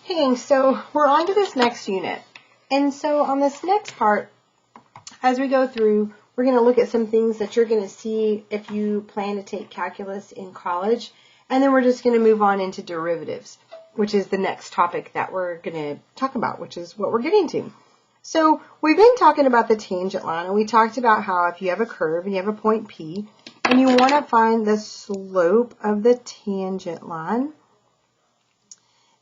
Hey, so we're on to this next unit. And so on this next part, as we go through, we're going to look at some things that you're going to see if you plan to take calculus in college. And then we're just going to move on into derivatives, which is the next topic that we're going to talk about, which is what we're getting to. So we've been talking about the tangent line, and we talked about how if you have a curve and you have a point P, and you want to find the slope of the tangent line,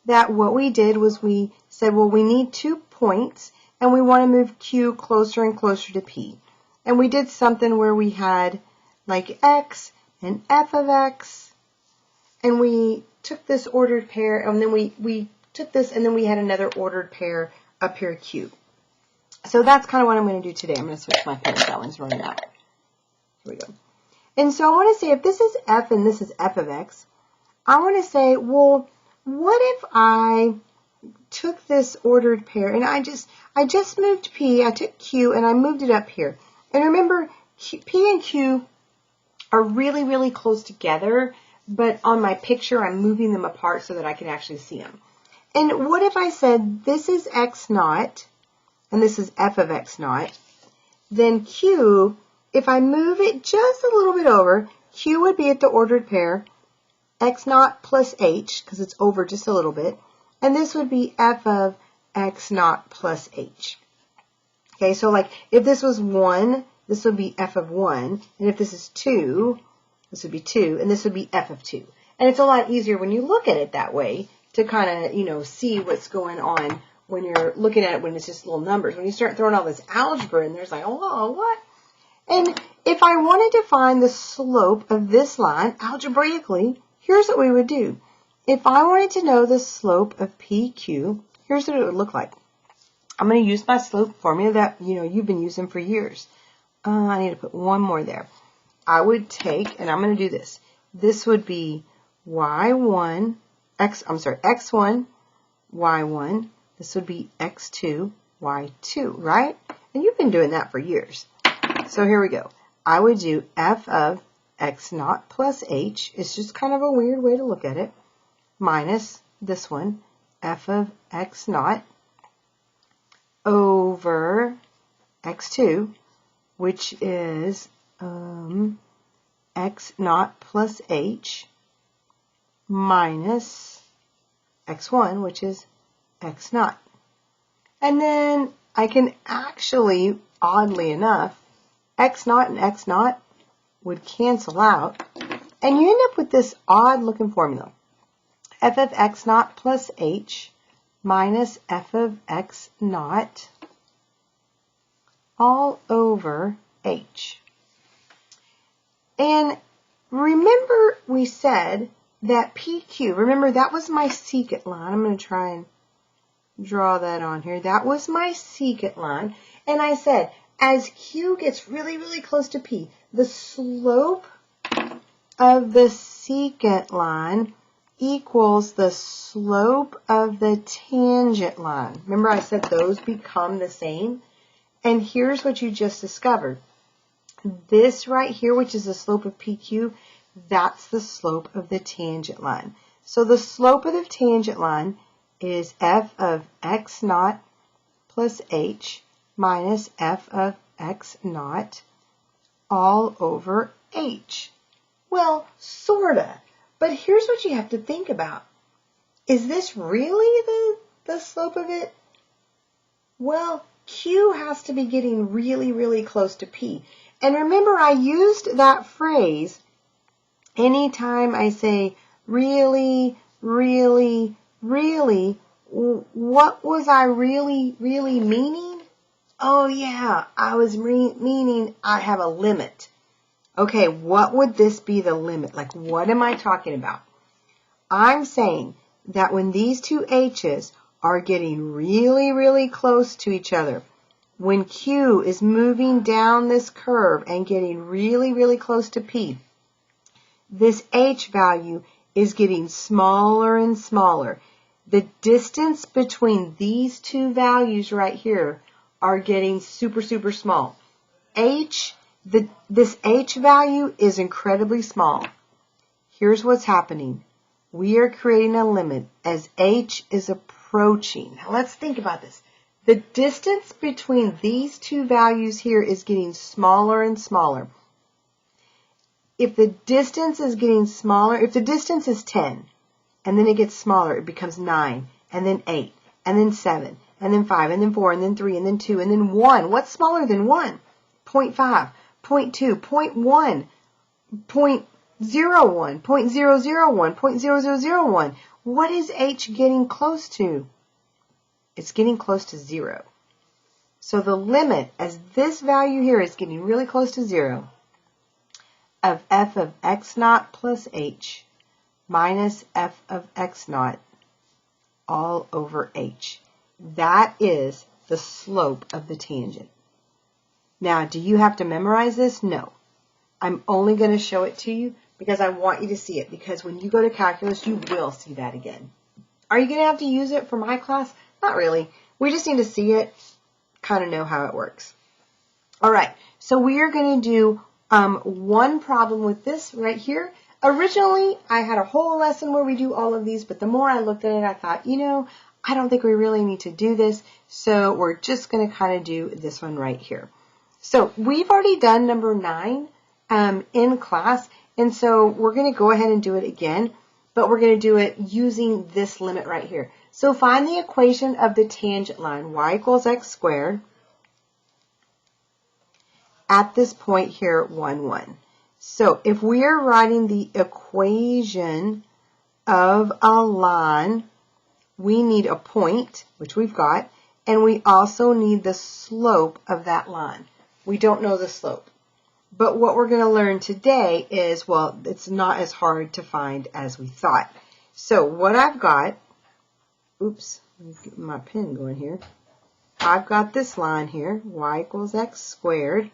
that what we did was we said, well, we need 2 points, and we want to move Q closer and closer to P. And we did something where we had like X and F of X, and we took this ordered pair, and then we took this, and then we had another ordered pair up here, Q. So that's kind of what I'm going to do today. I'm going to switch my pen. That one's running out. Here we go. And so I want to say if this is F and this is F of X, I want to say, well, what if I took this ordered pair and I just moved P, I took Q and I moved it up here. And remember, P and Q are really, really close together, but on my picture I'm moving them apart so that I can actually see them. And what if I said this is X naught and this is F of X naught, then Q, if I move it just a little bit over, Q would be at the ordered pair, X naught plus H, because it's over just a little bit, and this would be F of X naught plus H. Okay, so like if this was 1, this would be F of 1, and if this is 2, this would be 2, and this would be F of 2. And it's a lot easier when you look at it that way to kind of, see what's going on when you're looking at it when it's just little numbers. When you start throwing all this algebra in, there's like, oh, what? And if I wanted to find the slope of this line algebraically, here's what we would do. If I wanted to know the slope of PQ, here's what it would look like. I'm going to use my slope formula that, you've been using for years. I need to put one more there. I would take, and I'm going to do this. This would be x1, y1. This would be x2, y2, right? And you've been doing that for years. So here we go. I would do f of x naught plus h. It's just kind of a weird way to look at it. Minus this one, f of x naught over x2, which is x naught plus h minus x1, which is x naught. And then I can actually, oddly enough, x naught and x naught would cancel out, and you end up with this odd looking formula. F of x naught plus h minus f of x naught all over h. And remember we said that PQ, remember that was my secant line. I'm going to try and draw that on here. That was my secant line. And I said, as Q gets really, really close to P, the slope of the secant line equals the slope of the tangent line. Remember I said those become the same? And here's what you just discovered. This right here, which is the slope of PQ, that's the slope of the tangent line. So the slope of the tangent line is f of x naught plus h minus f of x naught all over h. Well, sorta. But here's what you have to think about. Is this really the slope of it? Well, Q has to be getting really, really close to P. And remember, I used that phrase anytime I say really, really, really. What was I really, really meaning? Oh yeah, I was meaning I have a limit. Okay, what would this be the limit? Like, what am I talking about? I'm saying that when these two h's are getting really, really close to each other, when Q is moving down this curve and getting really, really close to P, this h value is getting smaller and smaller. The distance between these two values right here are getting super, super small. This h value is incredibly small. Here's what's happening. We are creating a limit as h is approaching approaching. Now let's think about this. The distance between these two values here is getting smaller and smaller. If the distance is getting smaller, if the distance is 10, and then it gets smaller, it becomes 9, and then 8, and then 7, and then 5, and then 4, and then 3, and then 2, and then 1. What's smaller than 1? 0.5, 0.2, 0.1, 0.01, 0.001, 0.0001. What is h getting close to? It's getting close to 0. So the limit, as this value here is getting really close to 0, of f of x naught plus h minus f of x naught all over h. That is the slope of the tangent. Now, do you have to memorize this? No. I'm only going to show it to you because I want you to see it, because when you go to calculus, you will see that again. Are you going to have to use it for my class? Not really. We just need to see it, kind of know how it works. All right, so we are going to do one problem with this right here. Originally, I had a whole lesson where we do all of these, but the more I looked at it, I thought, you know, I don't think we really need to do this, so we're just going to kind of do this one right here. So we've already done number 9 in class, and so we're going to go ahead and do it again, but we're going to do it using this limit right here. So find the equation of the tangent line, y equals x squared, at this point here, 1, 1. So if we are writing the equation of a line, we need a point, which we've got, and we also need the slope of that line. We don't know the slope. But what we're going to learn today is, well, it's not as hard to find as we thought. So what I've got, oops, let me get my pen going here. I've got this line here, y equals x squared.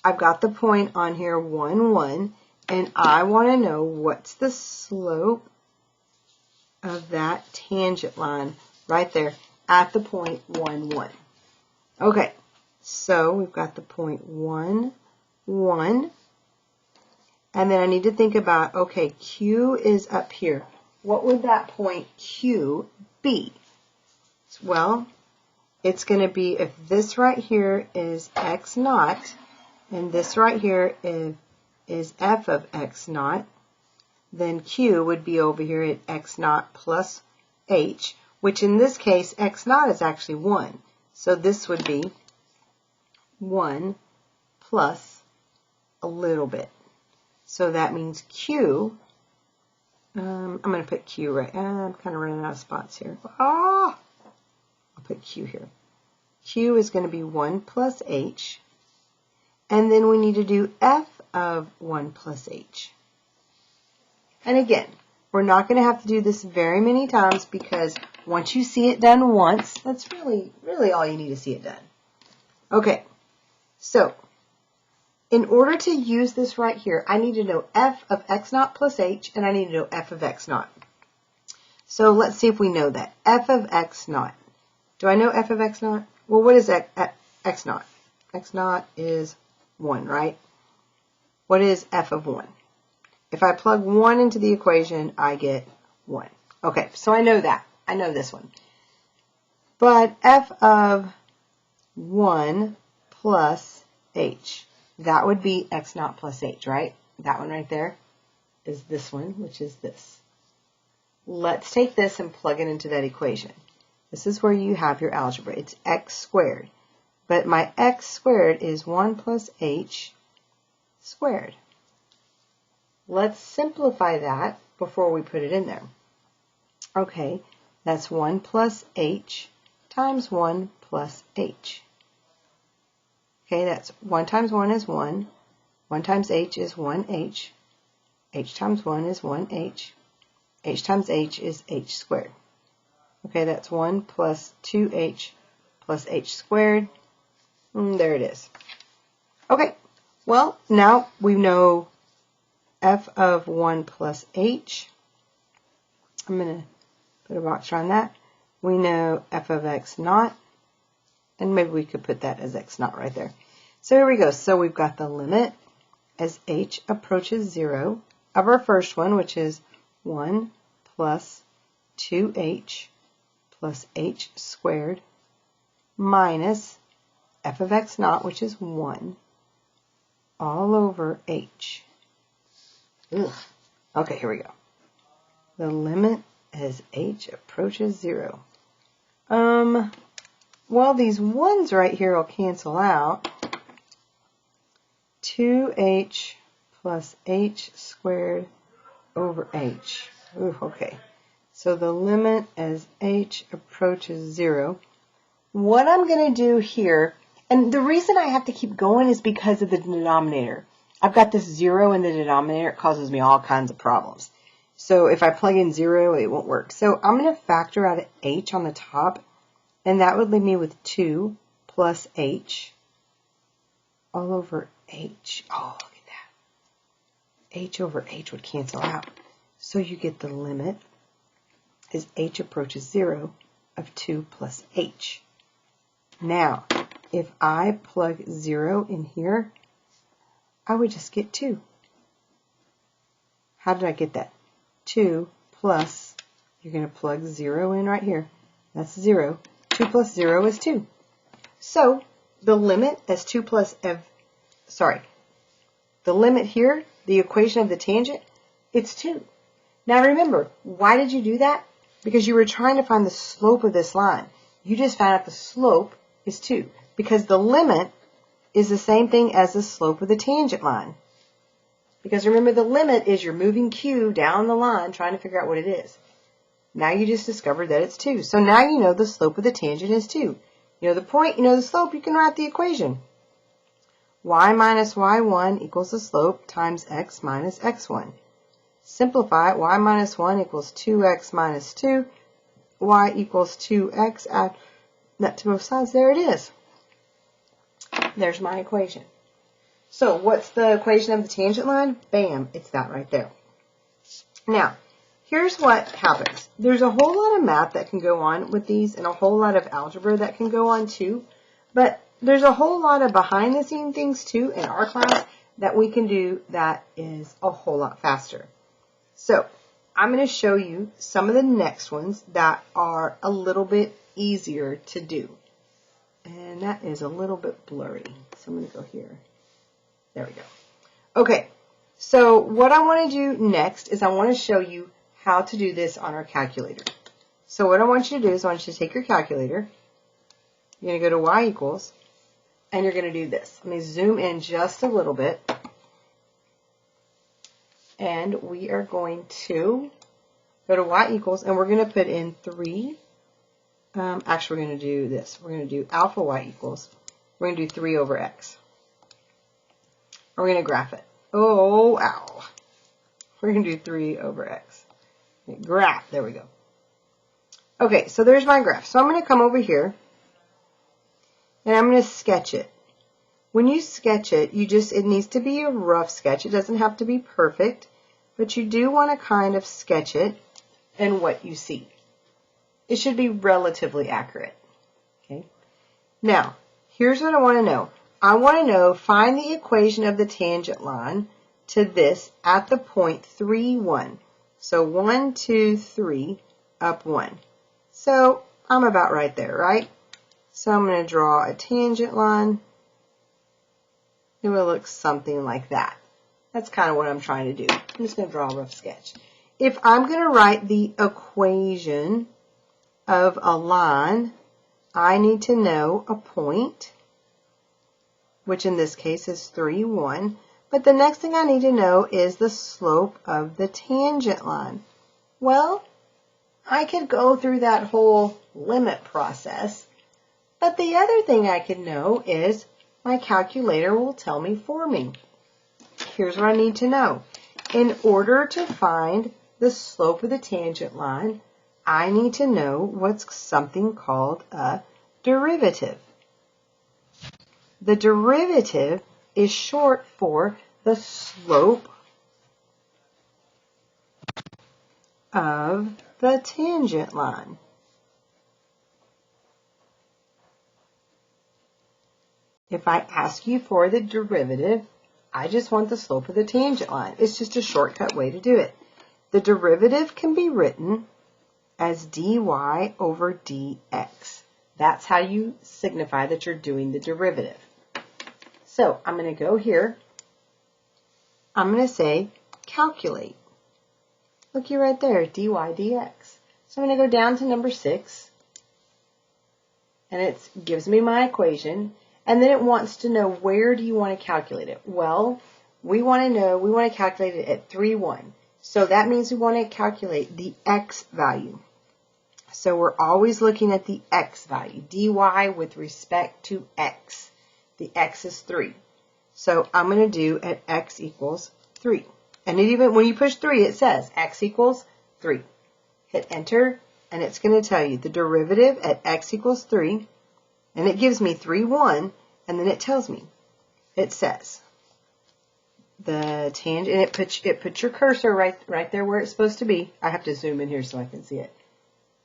I've got the point on here, 1, 1, and I want to know what's the slope of that tangent line right there at the point 1, 1. Okay, so we've got the point 1, 1, and then I need to think about, okay, Q is up here. What would that point Q be? Well, it's going to be, if this right here is x naught, and this right here is f of x naught, then Q would be over here at x naught plus h, which in this case, x naught is actually 1. So this would be 1 plus a little bit. So that means Q, I'm going to put Q right, I'm kind of running out of spots here. I'll put Q here. Q is going to be 1 plus h. And then we need to do f of 1 plus h. And again, we're not going to have to do this very many times, because once you see it done once, that's really all you need to see it done. Okay, so in order to use this right here, I need to know f of x naught plus h, and I need to know f of x naught. So let's see if we know that. F of x naught. Do I know f of x naught? Well, what is x naught? X naught is 1, right? What is f of 1? If I plug 1 into the equation, I get 1. Okay, so I know that. I know this one. But f of 1 plus h, that would be x naught plus h, right? That one right there is this one, which is this. Let's take this and plug it into that equation. This is where you have your algebra. It's x squared. But my x squared is 1 plus h squared. Let's simplify that before we put it in there. Okay, that's 1 plus h times 1 plus h. Okay, that's 1 times 1 is 1. 1 times h is 1h. H times 1 is 1h. H times h is h squared. Okay, that's 1 plus 2h plus h squared. There it is. Okay, well, now we know f of 1 plus h. I'm going to put a box around that. We know f of x naught, and maybe we could put that as x naught right there. So here we go. So we've got the limit as h approaches 0 of our first one, which is 1 plus 2h plus h squared minus f of x naught, which is 1, all over h. Ugh. Okay, here we go. The limit as h approaches 0. Well, these 1's right here will cancel out. 2h plus h squared over h. Ooh, okay. So the limit as h approaches 0. What I'm going to do here, and the reason I have to keep going is because of the denominator. I've got this 0 in the denominator. It causes me all kinds of problems. So if I plug in 0, it won't work. So I'm going to factor out h on the top, and that would leave me with 2 plus h all over h. Oh, look at that. H over h would cancel out. So you get the limit as h approaches 0 of 2 plus h. Now, if I plug 0 in here, I would just get 2. How did I get that? 2 plus, you're going to plug 0 in right here. That's 0. 2 plus 0 is 2. So, the limit as 2 plus the limit here, the equation of the tangent, it's 2. Now remember, why did you do that? Because you were trying to find the slope of this line. You just found out the slope is 2. Because the limit is the same thing as the slope of the tangent line. Because remember, the limit is you're moving Q down the line trying to figure out what it is. Now you just discovered that it's 2. So now you know the slope of the tangent is 2. You know the point, you know the slope, you can write the equation. Y minus y1 equals the slope times x minus x1. Simplify it. Y minus 1 equals 2x minus 2. Y equals 2x. Add that to both sides. There it is. There's my equation. So what's the equation of the tangent line? Bam, it's that right there. Now, here's what happens. There's a whole lot of math that can go on with these and a whole lot of algebra that can go on too. But there's a whole lot of behind the scene things too in our class that we can do that is a whole lot faster. So I'm going to show you some of the next ones that are a little bit easier to do. And that is a little bit blurry. So I'm going to go here. There we go. Okay, so what I want to do next is I want to show you how to do this on our calculator. So what I want you to do is I want you to take your calculator. You're going to go to y equals, and you're going to do this. Let me zoom in just a little bit. And we are going to go to y equals, and we're going to put in 3. Actually, we're going to do this. We're going to do alpha y equals. We're going to do 3 over x. We're going to graph it. Oh, ow. We're going to do 3 over x. Okay, graph. There we go. Okay, so there's my graph. So I'm going to come over here, and I'm going to sketch it. When you sketch it, it needs to be a rough sketch. It doesn't have to be perfect, but you do want to kind of sketch it and what you see. It should be relatively accurate. Okay. Now, here's what I want to know. I want to know, find the equation of the tangent line to this at the point 3, 1. So 1, 2, 3, up 1. So I'm about right there, right? So I'm going to draw a tangent line. It will look something like that. That's kind of what I'm trying to do. I'm just going to draw a rough sketch. If I'm going to write the equation of a line, I need to know a point, which in this case is 3, 1. But the next thing I need to know is the slope of the tangent line. Well, I could go through that whole limit process, but the other thing I could know is my calculator will tell me for me. Here's what I need to know. In order to find the slope of the tangent line, I need to know what's something called a derivative. The derivative is short for the slope of the tangent line. If I ask you for the derivative, I just want the slope of the tangent line. It's just a shortcut way to do it. The derivative can be written as dy over dx. That's how you signify that you're doing the derivative. So I'm going to go here. I'm going to say calculate. Looky right there, dy dx. So I'm going to go down to number 6. And it gives me my equation. And then it wants to know, where do you want to calculate it? Well, we want to calculate it at 3, 1. So that means we want to calculate the x value. So we're always looking at the x value, dy with respect to x. The x is 3. So I'm going to do at x equals 3. And even when you push 3, it says x equals 3. Hit enter, and it's going to tell you the derivative at x equals 3. And it gives me 3, 1, and then it tells me, it says, the tangent, and it puts your cursor right there where it's supposed to be. I have to zoom in here so I can see it.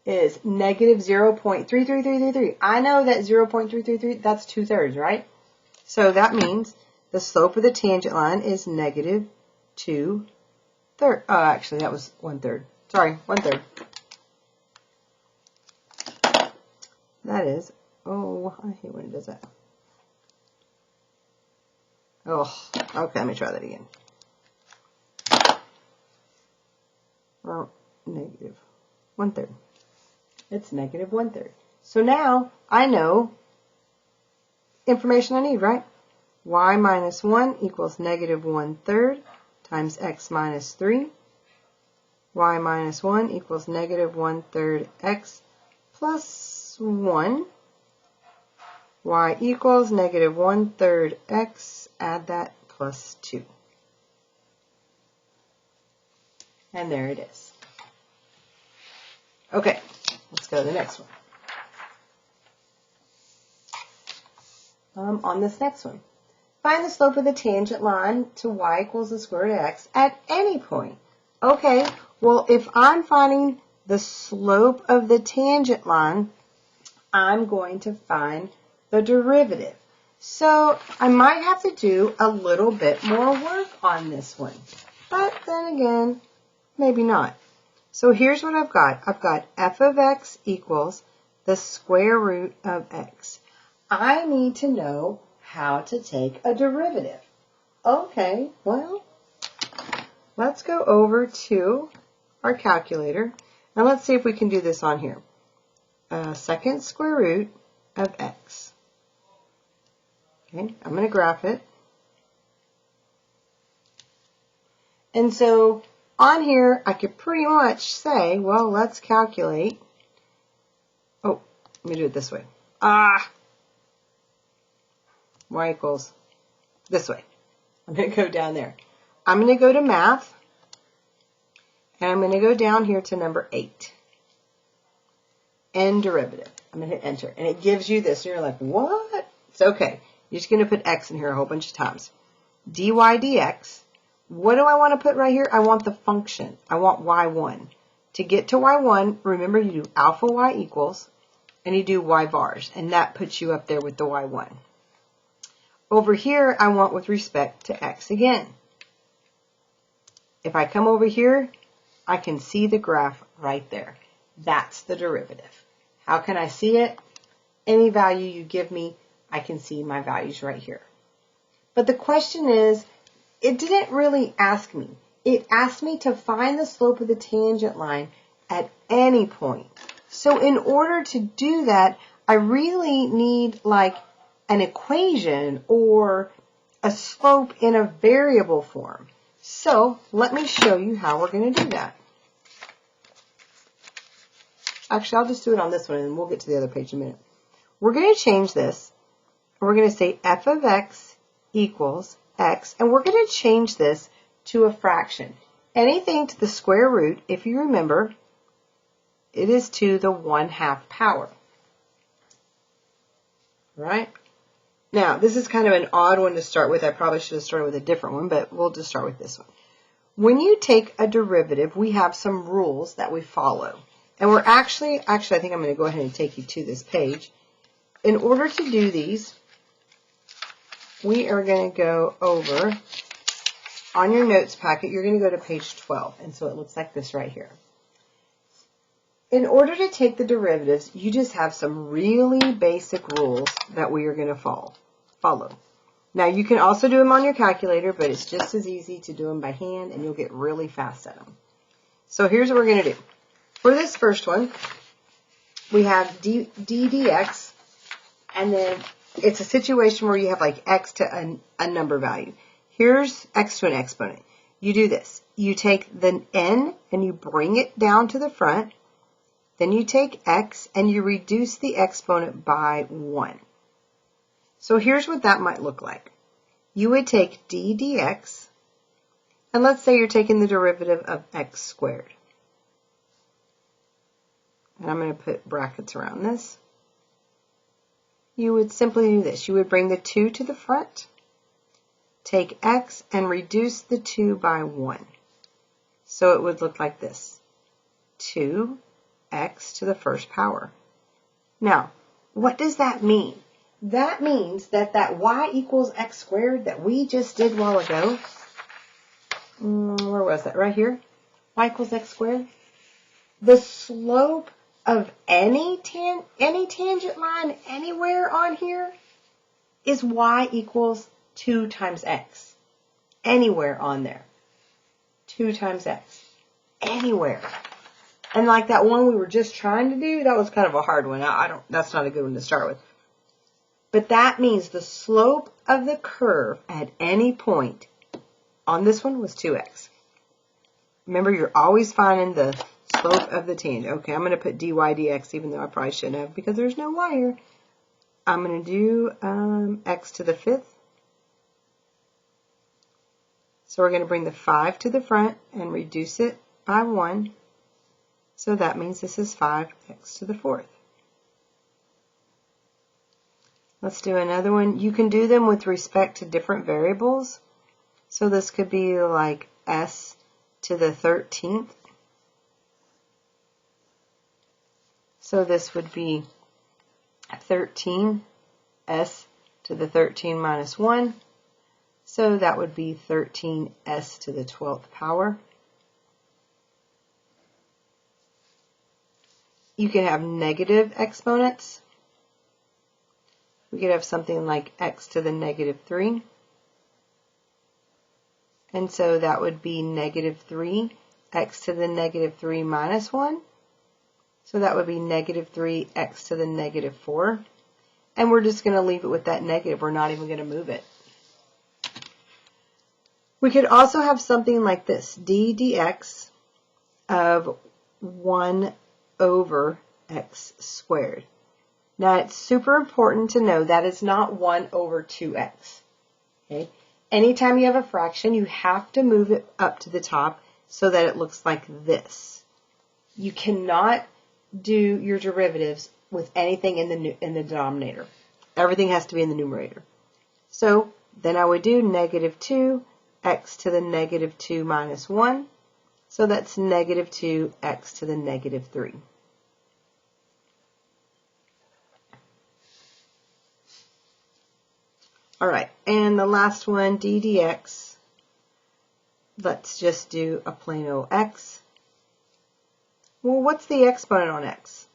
Is negative 0.33333. I know that 0.333, that's 2/3, right? So that means the slope of the tangent line is negative 2/3. Oh, actually, that was 1/3. Sorry, 1/3. That is, oh, I hate when it does that. Oh, okay, let me try that again. Well, negative 1/3. It's negative 1/3. So now I know information I need, right? Y minus 1 equals negative 1/3 times x minus 3. Y minus 1 equals negative 1/3 x plus 1. Y equals negative 1/3 x, add that, plus 2. And there it is. Okay, let's go to the next one. On this next one, find the slope of the tangent line to y equals the square root of x at any point. Okay, well, if I'm finding the slope of the tangent line, I'm going to find the derivative. So I might have to do a little bit more work on this one. But then again, maybe not. So here's what I've got. I've got f of x equals the square root of x. I need to know how to take a derivative. Okay, well, let's go over to our calculator. And let's see if we can do this on here. Second square root of x. Okay, I'm going to graph it. And so on here, I could pretty much say, well, let's calculate. Oh, let me do it this way. Y equals this way. I'm going to go down there. I'm going to go to math. And I'm going to go down here to number 8. N derivative. I'm going to hit enter. And it gives you this. And you're like, what? It's okay. You're just going to put x in here a whole bunch of times. dy dx. What do I want to put right here? I want the function. I want y1. To get to y1, remember you do alpha y equals, and you do y bars. And that puts you up there with the y1. Over here, I want with respect to x again. If I come over here, I can see the graph right there. That's the derivative. How can I see it? Any value you give me, I can see my values right here. But the question is, it didn't really ask me. It asked me to find the slope of the tangent line at any point. So in order to do that, I really need like an equation or a slope in a variable form. So let me show you how we're going to do that. Actually, I'll just do it on this one and we'll get to the other page in a minute. We're going to change this. We're going to say f of x equals x, and we're going to change this to a fraction. Anything to the square root, if you remember, it is to the 1/2 power. Right? Now, this is kind of an odd one to start with. I probably should have started with a different one, but we'll just start with this one. When you take a derivative, we have some rules that we follow. And we're actually, I think I'm going to go ahead and take you to this page. In order to do these, we are going to go over, on your notes packet, you're going to go to page 12. And so it looks like this right here. in order to take the derivatives, you just have some really basic rules that we are going to follow. Now, you can also do them on your calculator, but it's just as easy to do them by hand, and you'll get really fast at them. So here's what we're going to do. For this first one, we have d dx, and then it's a situation where you have like x to a number value. Here's x to an exponent. You do this. You take the n and you bring it down to the front. Then you take x and you reduce the exponent by 1. So here's what that might look like. You would take d dx, and let's say you're taking the derivative of x squared. And I'm going to put brackets around this. You would simply do this. You would bring the 2 to the front, take x, and reduce the 2 by 1. So it would look like this. 2x to the first power. Now, what does that mean? That means that y equals x squared that we just did a while ago, where was that? Right here? Y equals x squared. The slope of any tangent line anywhere on here is y equals 2 times x. Anywhere on there. 2 times x. Anywhere. And like that one we were just trying to do, that was kind of a hard one. That's not a good one to start with. But that means the slope of the curve at any point on this one was 2x. Remember, you're always finding the slope of the tangent. Okay, I'm going to put dy dx, even though I probably shouldn't have, because there's no y here. I'm going to do x to the 5th. So we're going to bring the 5 to the front and reduce it by 1. So that means this is 5x to the 4th. Let's do another one. You can do them with respect to different variables. So this could be like s to the 13th. So this would be 13 s to the 13 minus 1. So that would be 13s to the 12th power. You can have negative exponents. We could have something like x to the negative 3. And so that would be negative 3, x to the negative 3 minus 1. So that would be negative 3, x to the negative 4. And we're just going to leave it with that negative. We're not even going to move it. We could also have something like this, d dx of 1 over x squared. Now, it's super important to know that it's not 1 over 2x. Okay? Anytime you have a fraction, you have to move it up to the top so that it looks like this. You cannot do your derivatives with anything in the denominator. Everything has to be in the numerator. So then I would do negative 2 x to the negative 2 minus 1. So that's negative 2 x to the negative 3. All right, and the last one, d dx. Let's just do a plain old x. Well, what's the exponent on x?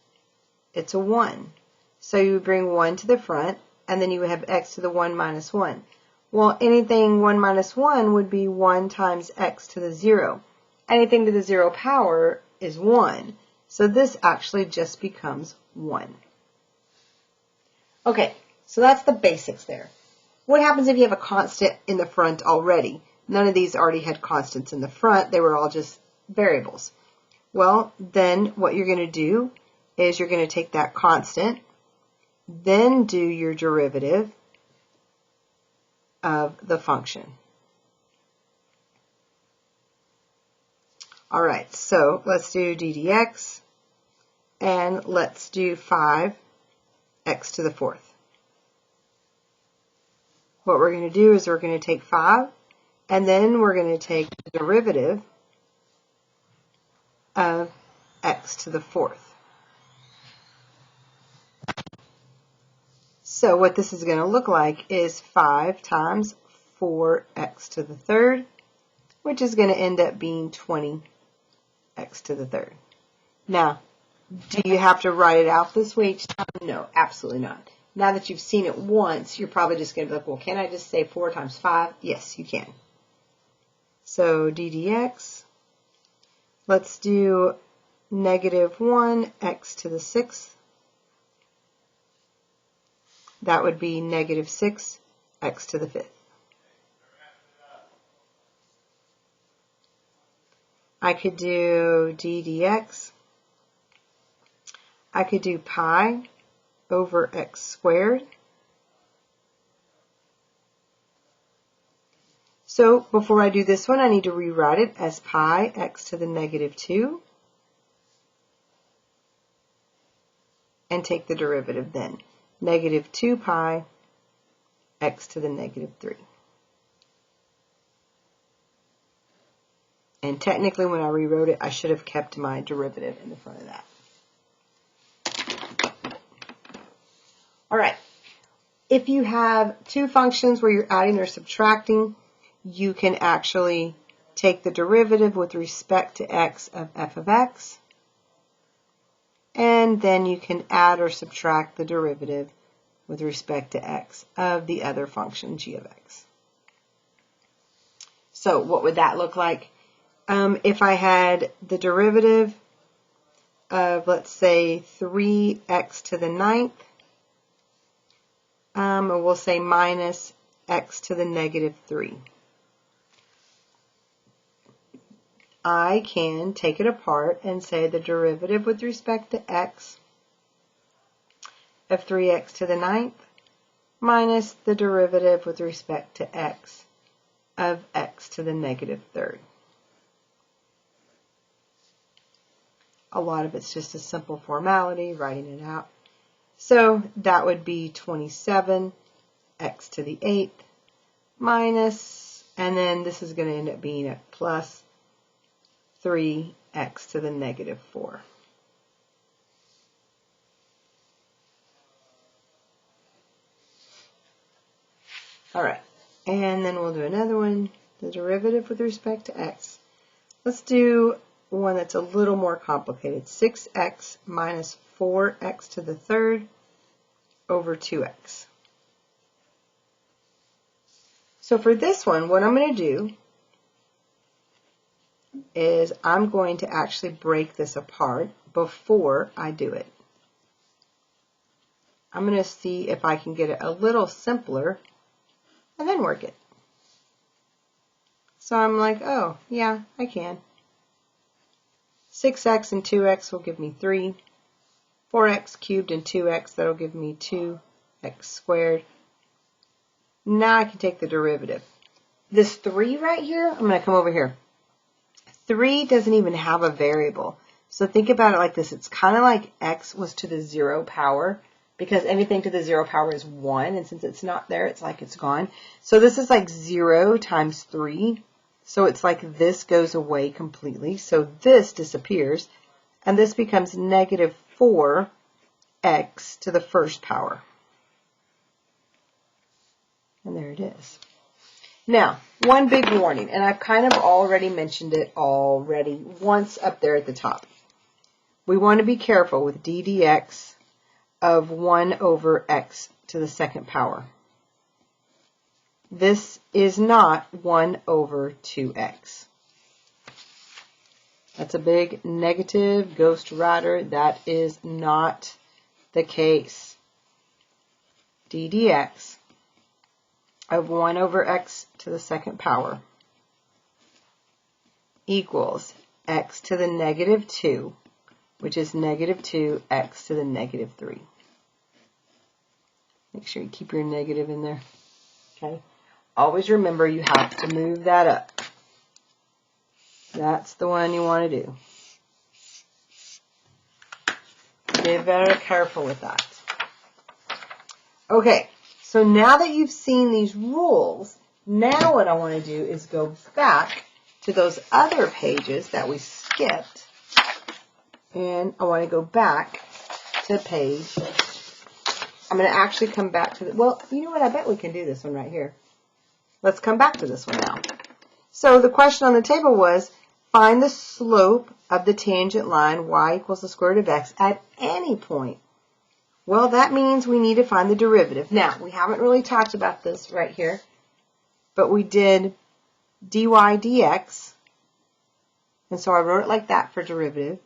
It's a 1. So you bring 1 to the front, and then you would have x to the 1 minus 1. Well, anything 1 minus 1 would be 1 times x to the 0. Anything to the 0 power is 1. So this actually just becomes 1. Okay, so that's the basics there. What happens if you have a constant in the front already? None of these already had constants in the front. They were all just variables. Well, then what you're going to do is you're going to take that constant, then do your derivative of the function. All right, so let's do d dx, and let's do 5x to the 4th. What we're going to do is we're going to take 5, and then we're going to take the derivative of x to the 4th. So what this is going to look like is 5 times 4x to the 3rd, which is going to end up being 20x to the 3rd. Now, Do you have to write it out this way each time? No, absolutely not. Now that you've seen it once, you're probably just going to be like, well, can I just say 4 times 5? Yes, you can. So d dx, let's do -1 x to the 6th. That would be -6 x to the 5th. I could do d dx. I could do pi over x squared. So before I do this one, I need to rewrite it as pi x to the -2 and take the derivative then. -2 pi x to the -3. And technically when I rewrote it, I should have kept my derivative in the front of that. All right. If you have two functions where you're adding or subtracting, you can actually take the derivative with respect to x of f of x, and then you can add or subtract the derivative with respect to x of the other function g of x. So what would that look like? If I had the derivative of, let's say, 3x to the 9th, or we'll say minus x to the -3. I can take it apart and say the derivative with respect to x of 3x to the 9th minus the derivative with respect to x of x to the -3rd. A lot of it's just a simple formality, writing it out. So that would be 27 x to the 8th minus, and then this is going to end up being a plus 3x to the -4. All right, and then we'll do another one, the derivative with respect to x. Let's do one that's a little more complicated. 6x minus 4x to the 3rd over 2x. So for this one, what I'm going to do is I'm going to actually break this apart before I do it. I'm going to see if I can get it a little simpler and then work it. So I'm like, oh, yeah, I can. 6x and 2x will give me 3. 4x cubed and 2x, that'll give me 2x squared. Now I can take the derivative. This 3 right here, I'm going to come over here. 3 doesn't even have a variable. So think about it like this. It's kind of like x was to the 0 power, because anything to the 0 power is 1, and since it's not there, it's like it's gone. So this is like 0 times 3. So it's like this goes away completely. So this disappears, and this becomes -4x to the 1st power. And there it is. Now, one big warning, and I've kind of already mentioned it once up there at the top. We want to be careful with d dx of 1 over x to the 2nd power. This is not 1 over 2x. That's a big negative ghost writer. That is not the case. d dx of 1 over x to the 2nd power equals x to the -2, which is -2x to the -3. Make sure you keep your negative in there. Okay. Always remember you have to move that up. That's the one you want to do. Be very careful with that. Okay, so now that you've seen these rules, now what I want to do is go back to those other pages that we skipped, and I want to go back to page. I'm going to actually come back to the, well, you know what, I bet we can do this one right here. Let's come back to this one now. So the question on the table was, find the slope of the tangent line y equals the square root of x at any point. Well, that means we need to find the derivative. Now, we haven't really talked about this right here, but we did dy dx, and so I wrote it like that for derivative.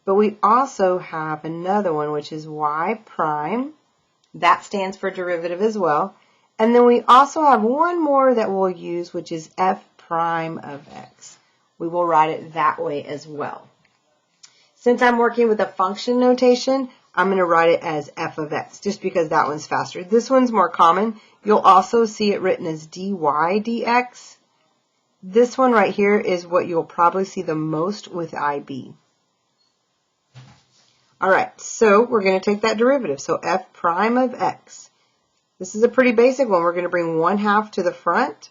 But we also have another one, which is y prime. That stands for derivative as well. And then we also have one more that we'll use, which is f prime of x. We will write it that way as well. Since I'm working with a function notation, I'm going to write it as f of x, just because that one's faster. This one's more common. You'll also see it written as dy dx. This one right here is what you'll probably see the most with IB. All right, so we're going to take that derivative. So f prime of x. This is a pretty basic one. We're going to bring 1/2 to the front,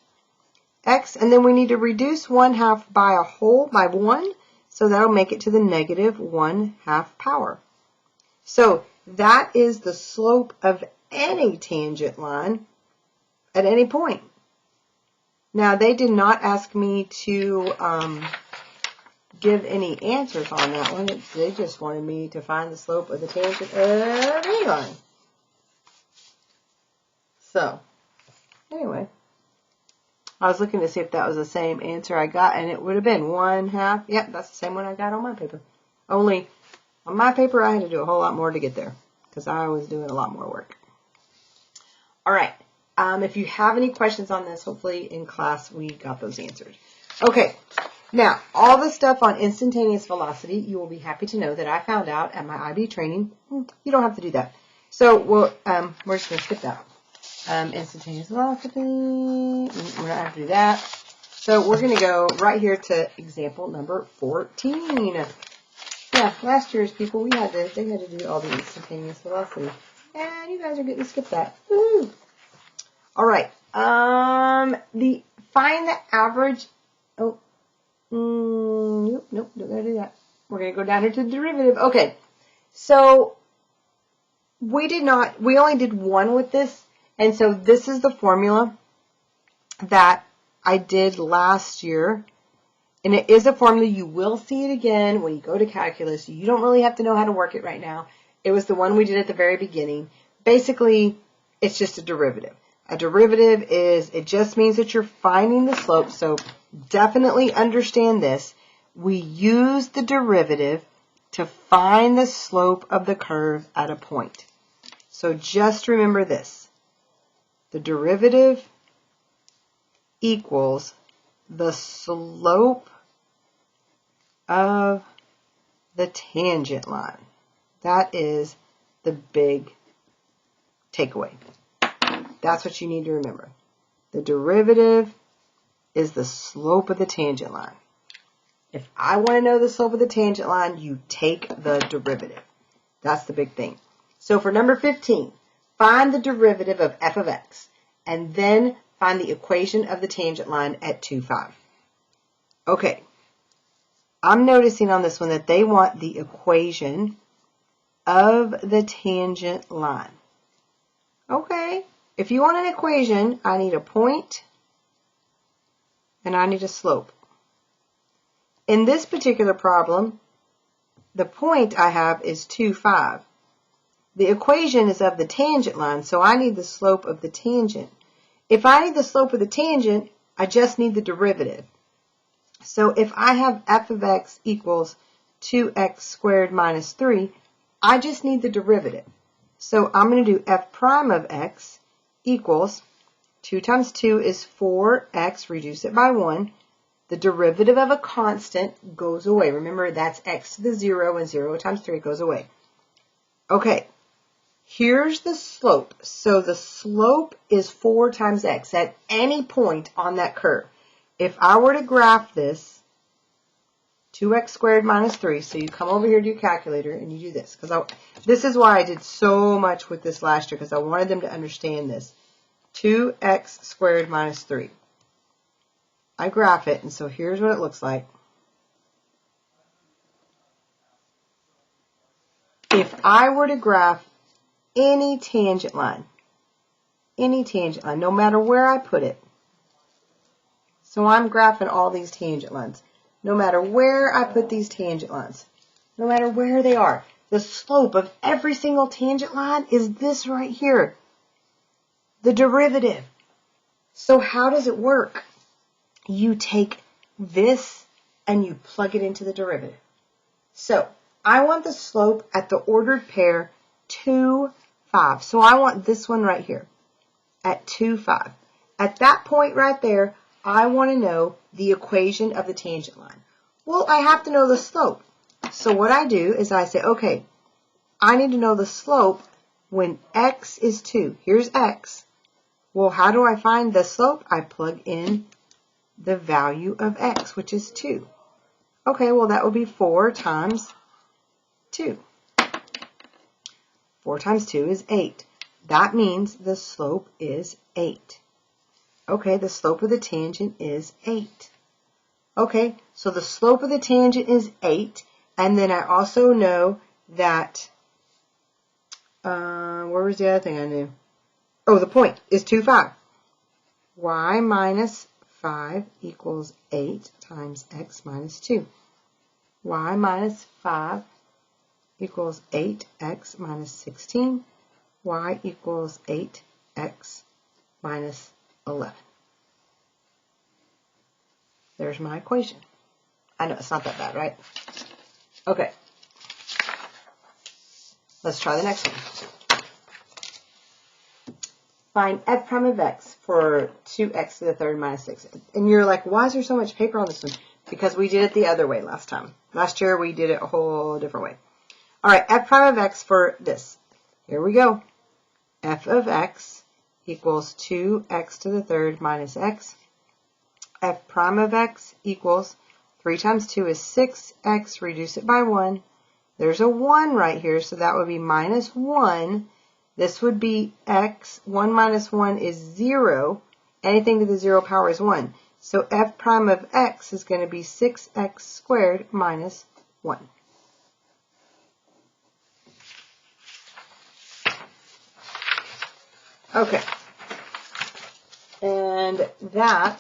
x, and then we need to reduce 1/2 by a whole, by 1, so that'll make it to the negative 1/2 power. So that is the slope of any tangent line at any point. Now, they did not ask me to give any answers on that one. They just wanted me to find the slope of the tangent of any line. So, anyway, I was looking to see if that was the same answer I got, and it would have been 1/2. Yep, that's the same one I got on my paper. Only, on my paper, I had to do a whole lot more to get there, because I was doing a lot more work. All right, if you have any questions on this, hopefully in class we got those answered. Okay, now, all the stuff on instantaneous velocity, you will be happy to know that I found out at my IB training. You don't have to do that. So, we're just going to skip that. Instantaneous velocity, we're not going to have to do that. So we're going to go right here to example number 14. Yeah, last year's people, they had to do all the instantaneous velocity. And you guys are getting to skip that. Woo! All right. Find the average. Oh, nope, don't gotta do that. We're going to go down here to the derivative. Okay. So we only did one with this. And so this is the formula that I did last year. And it is a formula. You will see it again when you go to calculus. You don't really have to know how to work it right now. It was the one we did at the very beginning. Basically, it's just a derivative. A derivative it just means that you're finding the slope. So definitely understand this. We use the derivative to find the slope of the curve at a point. So just remember this. The derivative equals the slope of the tangent line. That is the big takeaway. That's what you need to remember. The derivative is the slope of the tangent line. If I want to know the slope of the tangent line, you take the derivative. That's the big thing. So for number 15, find the derivative of f of x, and then find the equation of the tangent line at 2, 5. Okay, I'm noticing on this one that they want the equation of the tangent line. Okay, if you want an equation, I need a point and I need a slope. In this particular problem, the point I have is 2, 5. The equation is of the tangent line, so I need the slope of the tangent. If I need the slope of the tangent, I just need the derivative. So if I have f of x equals 2x squared minus 3, I just need the derivative. So I'm going to do f prime of x equals 2 times 2 is 4x, reduce it by 1. The derivative of a constant goes away. Remember, that's x to the 0, and 0 times 3 goes away. Okay. Here's the slope. So the slope is 4 times x at any point on that curve. If I were to graph this, 2x squared minus 3, so you come over here to your calculator and you do this. This is why I did so much with this last year, because I wanted them to understand this. 2x squared minus 3. I graph it, and so here's what it looks like. If I were to graph any tangent line, no matter where I put it. So I'm graphing all these tangent lines. no matter where I put these tangent lines, no matter where they are, the slope of every single tangent line is this right here, the derivative. So how does it work? You take this and you plug it into the derivative. So I want the slope at the ordered pair 2, 5. So I want this one right here at 2, 5. At that point right there, I want to know the equation of the tangent line. Well, I have to know the slope. So what I do is I say, okay, I need to know the slope when x is 2. Here's x. Well, how do I find the slope? I plug in the value of x, which is 2. Okay, well, that will be 4 times 2. 4 times 2 is 8. That means the slope is 8. Okay, the slope of the tangent is 8. Okay, so the slope of the tangent is 8. And then I also know that, where was the other thing I knew? Oh, the point is 2, 5. Y minus 5 equals 8 times x minus 2. Y minus 5 equals 8x minus 16. Y equals 8x minus 11. There's my equation. I know it's not that bad, right? Okay. Let's try the next one. Find f prime of x for 2x to the third minus 6. And you're like, why is there so much paper on this one? Because we did it the other way last time. Last year we did it a whole different way. All right, f prime of x for this. Here we go. F of x equals 2x to the third minus x. F prime of x equals 3 times 2 is 6x. Reduce it by 1. There's a 1 right here, so that would be minus 1. This would be x. 1 minus 1 is 0. Anything to the 0 power is 1. So f prime of x is going to be 6x squared minus 1. Okay. And that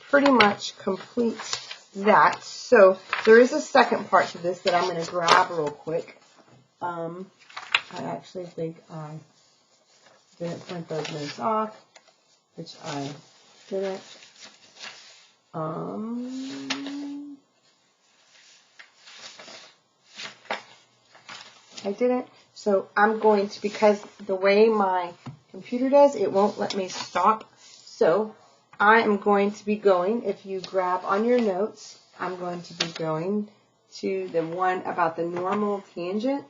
pretty much completes that. So there is a second part to this that I'm going to grab real quick. I actually think I didn't print those notes off, which I didn't. I didn't. So I'm going to, because the way my computer does, it won't let me stop. So I am going to be going, if you grab on your notes, I'm going to be going to the one about the normal tangent.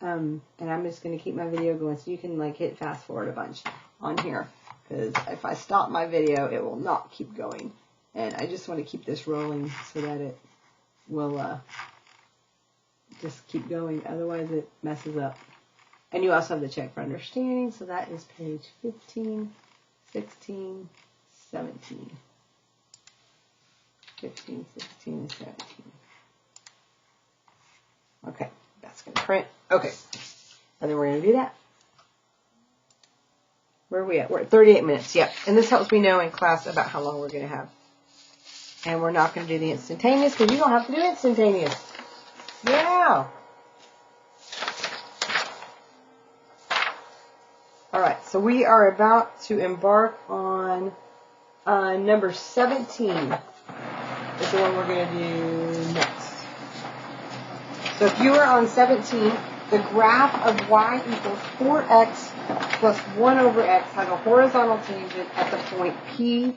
And I'm just going to keep my video going so you can like hit fast forward a bunch on here. Because if I stop my video, it will not keep going. And I just want to keep this rolling so that it will just keep going. Otherwise it messes up. And you also have the check for understanding. So that is page 15, 16, 17. 15, 16, and 17. Okay. That's going to print. Okay. And then we're going to do that. Where are we at? We're at 38 minutes. Yep. And this helps me know in class about how long we're going to have. And we're not going to do the instantaneous because you don't have to do instantaneous. Yeah. All right. So we are about to embark on number 17 is the one we're going to do next. So if you are on 17, the graph of y equals 4x plus 1 over x has a horizontal tangent at the point P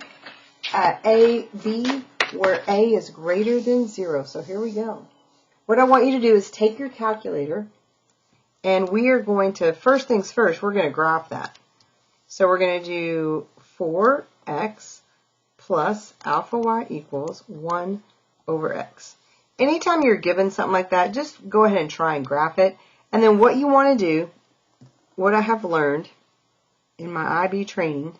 at A, B, where A is greater than 0. So here we go. What I want you to do is take your calculator, and we are going to, first things first, we're going to graph that. So we're going to do 4x plus alpha y equals 1 over x. Anytime you're given something like that, just go ahead and try and graph it. And then what you want to do, what I have learned in my IB training,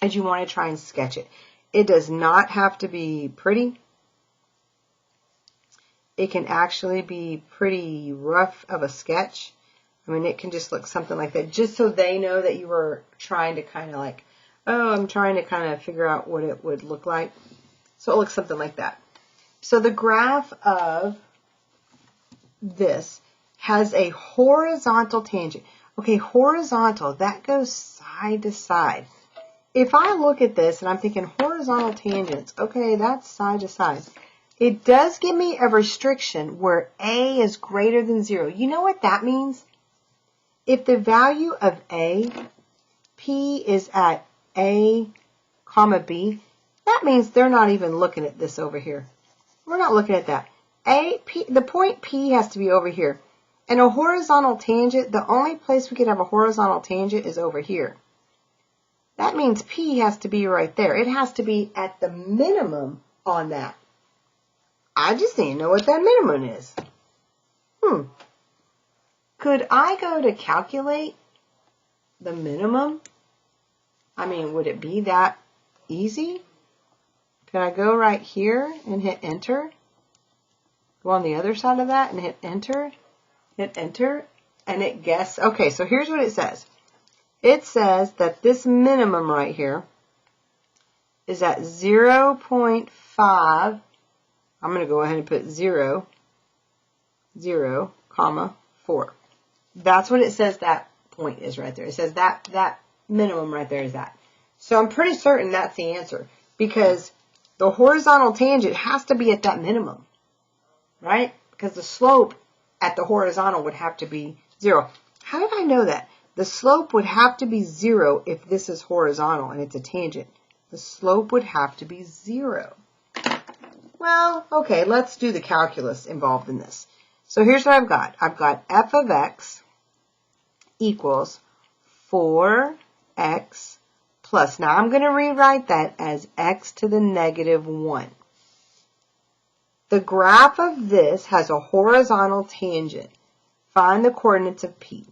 is you want to try and sketch it. It does not have to be pretty. It can actually be pretty rough of a sketch. I mean, it can just look something like that, just so they know that you were trying to kind of like, oh, I'm trying to kind of figure out what it would look like. So it looks something like that. So the graph of this has a horizontal tangent. Okay, horizontal, that goes side to side. If I look at this and I'm thinking horizontal tangents, okay, that's side to side. It does give me a restriction where A is greater than 0. You know what that means? If the value of A, P is at A, comma B, that means they're not even looking at this over here. We're not looking at that. The point P has to be over here. And a horizontal tangent, the only place we could have a horizontal tangent is over here. That means P has to be right there. It has to be at the minimum on that. I just need to know what that minimum is. Could I go to calculate the minimum? I mean, would it be that easy? Can I go right here and hit enter? Go on the other side of that and hit enter, and it guesses. Okay, so here's what it says. It says that this minimum right here is at 0.5. I'm going to go ahead and put 0, 0, comma, 4. That's what it says that point is right there. It says that minimum right there is that. So I'm pretty certain that's the answer because the horizontal tangent has to be at that minimum, right? Because the slope at the horizontal would have to be 0. How did I know that? The slope would have to be 0 if this is horizontal and it's a tangent. The slope would have to be 0. Well, okay, let's do the calculus involved in this. So here's what I've got. I've got f of x equals 4x plus. Now I'm going to rewrite that as x to the negative 1. The graph of this has a horizontal tangent. Find the coordinates of P.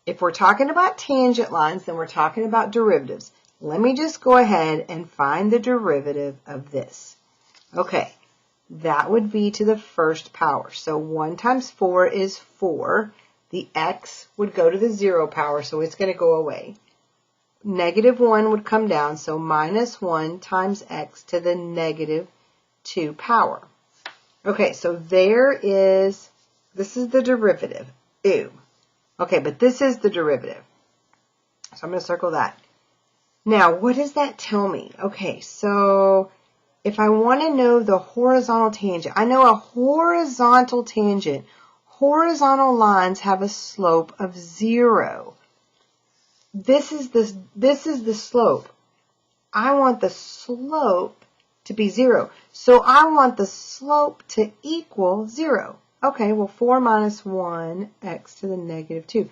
If we're talking about tangent lines, then we're talking about derivatives. Let me just go ahead and find the derivative of this. Okay, that would be to the first power. So 1 times 4 is 4. The x would go to the 0 power, so it's going to go away. Negative 1 would come down, so minus 1 times x to the negative 2 power. Okay, so this is the derivative. Ew. Okay, but this is the derivative. So I'm going to circle that. Now, what does that tell me? Okay, so if I want to know the horizontal tangent, I know a horizontal tangent. Horizontal lines have a slope of 0. This is the slope. I want the slope to be 0. So I want the slope to equal 0. Okay, well 4 minus 1 x to the negative 2.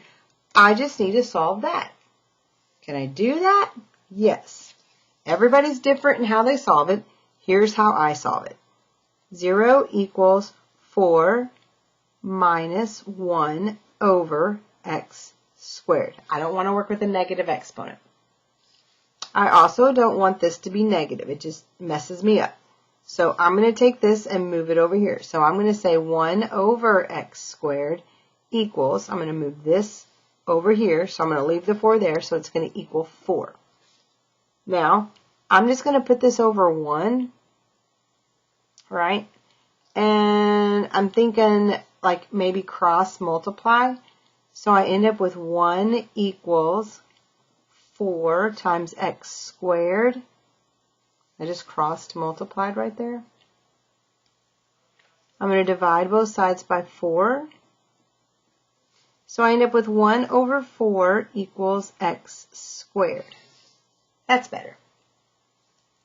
I just need to solve that. Can I do that? Yes. Everybody's different in how they solve it. Here's how I solve it. 0 equals 4 minus 1 over x squared. I don't want to work with a negative exponent. I also don't want this to be negative. It just messes me up. So I'm going to take this and move it over here. So I'm going to say 1 over x squared equals, I'm going to move this over here. So I'm going to leave the 4 there. So it's going to equal 4. Now, I'm just going to put this over 1, right? And I'm thinking like maybe cross multiply. So I end up with 1 equals 4 times x squared. I just crossed multiplied right there. I'm going to divide both sides by 4. So I end up with 1 over 4 equals x squared. That's better.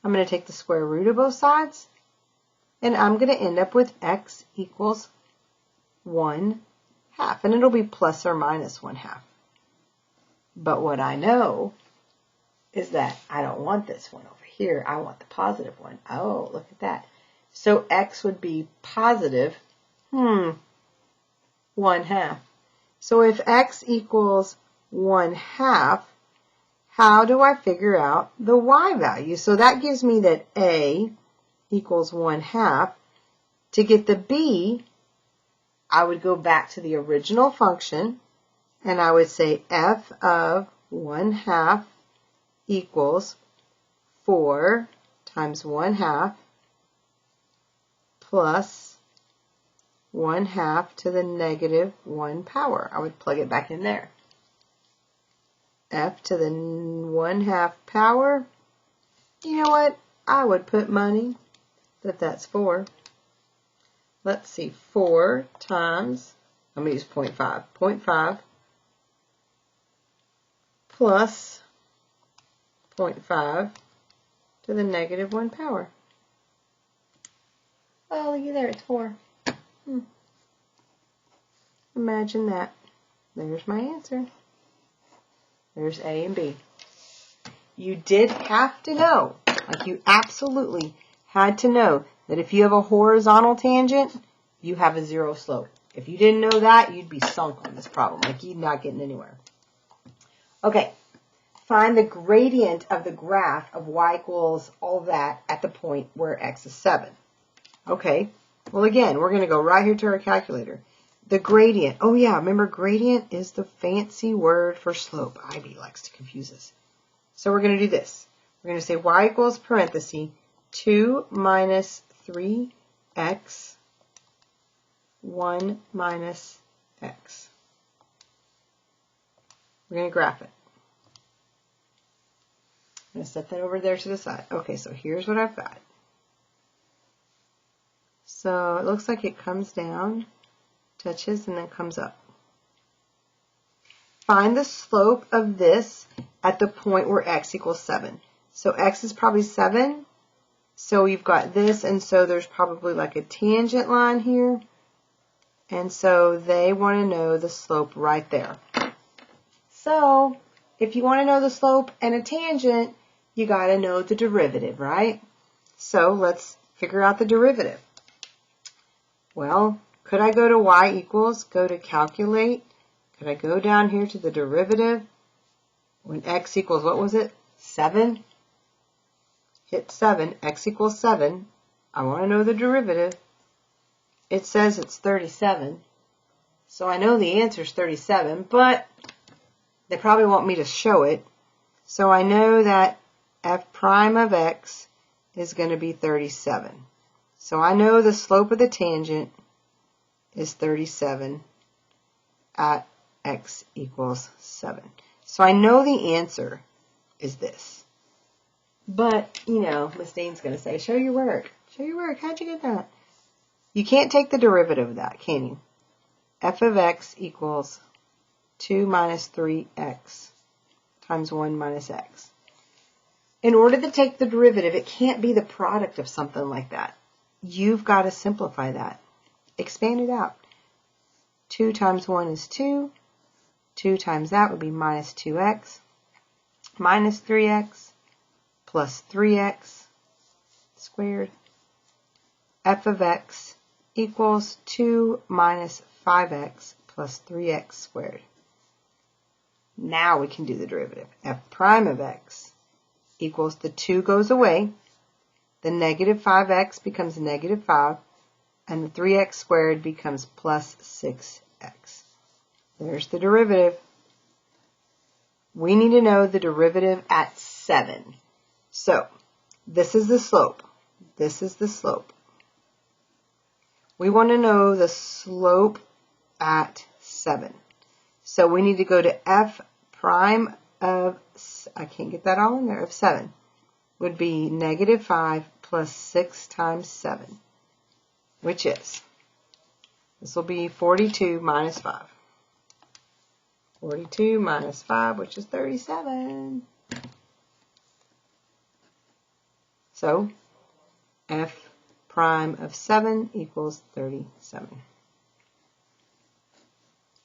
I'm going to take the square root of both sides. And I'm going to end up with x equals 1/2. And it'll be plus or minus 1/2. But what I know is that I don't want this one over here. I want the positive one. Oh, look at that. So x would be positive 1/2. So if x equals 1/2, how do I figure out the y value? So that gives me that a equals 1/2. To get the b, I would go back to the original function, and I would say f of 1/2 equals 4 times 1/2 plus 1/2 to the negative 1 power. I would plug it back in there. F to the 1/2 power. You know what? I would put money that that's 4. Let's see, 4 times, I'm going to use 0.5. 0.5 plus 0.5 to the negative 1 power. Oh, looky there, it's 4. Imagine that. There's my answer. There's A and B. You did have to know, like you absolutely had to know, that if you have a horizontal tangent, you have a 0 slope. If you didn't know that, you'd be sunk on this problem. Like you're not getting anywhere. Okay. Find the gradient of the graph of y equals all that at the point where x is 7. Okay. Well, again, we're going to go right here to our calculator. The gradient. Oh, yeah. Remember, gradient is the fancy word for slope. Ivy likes to confuse us. So we're going to do this. We're going to say y equals parenthesis 2 minus 3x 1 minus x. We're going to graph it. I'm going to set that over there to the side. Okay, so here's what I've got. So it looks like it comes down, touches, and then comes up. Find the slope of this at the point where x equals 7. So x is probably 7. So you've got this, and so there's probably like a tangent line here. And so they want to know the slope right there. So if you want to know the slope and a tangent, you got to know the derivative, right? So let's figure out the derivative. Well, could I go to y equals, go to calculate? Could I go down here to the derivative? When x equals, what was it? 7? Hit 7, x equals 7. I want to know the derivative. It says it's 37. So I know the answer is 37, but they probably want me to show it. So I know that f prime of x is going to be 37. So I know the slope of the tangent is 37 at x equals 7. So I know the answer is this. But, you know, Miss Dean's going to say, show your work. Show your work. How'd you get that? You can't take the derivative of that, can you? F of x equals 2 minus 3x times 1 minus x. In order to take the derivative, it can't be the product of something like that. You've got to simplify that. Expand it out. 2 times 1 is 2. 2 times that would be minus 2x. Minus 3x plus 3x squared. F of x equals 2 minus 5x plus 3x squared. Now we can do the derivative. F prime of x equals the 2 goes away. The negative 5x becomes negative 5. And the 3x squared becomes plus 6x. There's the derivative. We need to know the derivative at 7. So, this is the slope. This is the slope. We want to know the slope at 7. So we need to go to f prime of, I can't get that all in there, of 7. Would be negative 5 plus 6 times 7. Which is, this will be 42 minus 5. 42 minus 5, which is 37. So, f prime of 7 equals 37.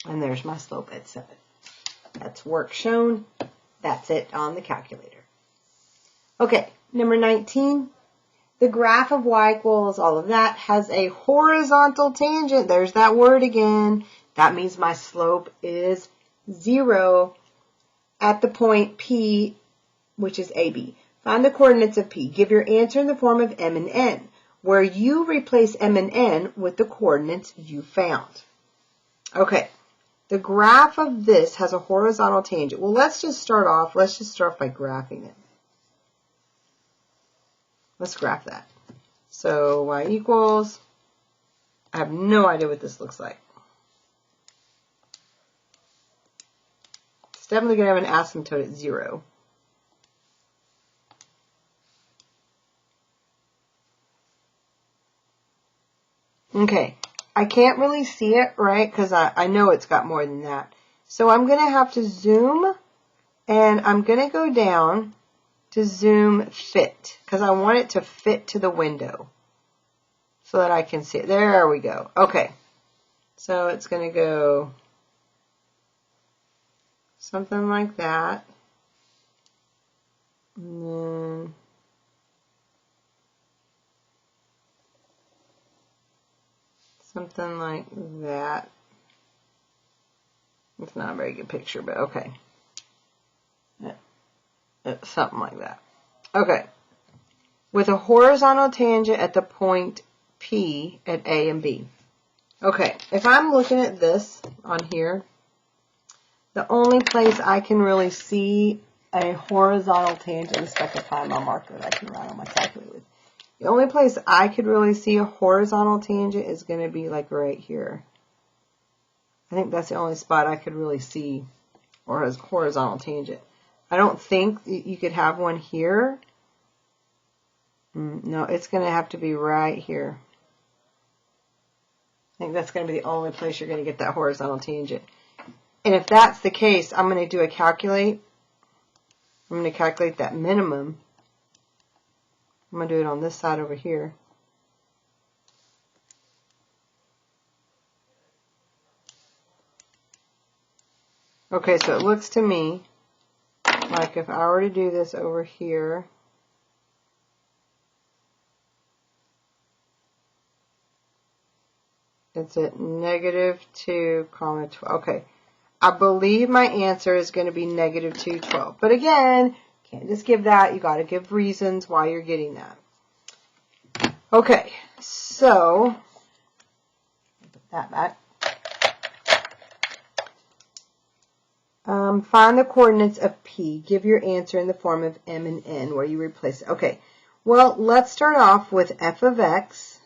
And there's my slope at 7. That's work shown. That's it on the calculator. Okay, number 19. The graph of y equals all of that has a horizontal tangent. There's that word again. That means my slope is 0 at the point P, which is AB. Find the coordinates of P. Give your answer in the form of M and N, where you replace M and N with the coordinates you found. Okay, the graph of this has a horizontal tangent. Well, let's just start off by graphing it. Let's graph that. So y equals I have no idea what this looks like. It's definitely going to have an asymptote at 0. Okay, I can't really see it, right, because I know it's got more than that. So I'm going to have to zoom, and I'm going to go down to zoom fit, because I want it to fit to the window so that I can see it. There we go. Okay, so it's going to go something like that. And then something like that. It's not a very good picture, but okay. Something like that. Okay. With a horizontal tangent at the point P at A and B. Okay, if I'm looking at this on here, the only place I can really see a horizontal tangent, let's find my marker that I can write on my calculator with. The only place I could really see a horizontal tangent is going to be like right here. I think that's the only spot I could really see or a horizontal tangent. I don't think you could have one here. No, it's going to have to be right here. I think that's going to be the only place you're going to get that horizontal tangent. And if that's the case, I'm going to do a calculate. I'm going to calculate that minimum. I'm going to do it on this side over here. Okay, so it looks to me like if I were to do this over here, it's at -2, 12. Okay, I believe my answer is going to be -2, 12. But again, can't just give that. You got to give reasons why you're getting that. Okay, so put that back. Find the coordinates of P. Give your answer in the form of M and N where you replace it. Okay, well, let's start off with f of x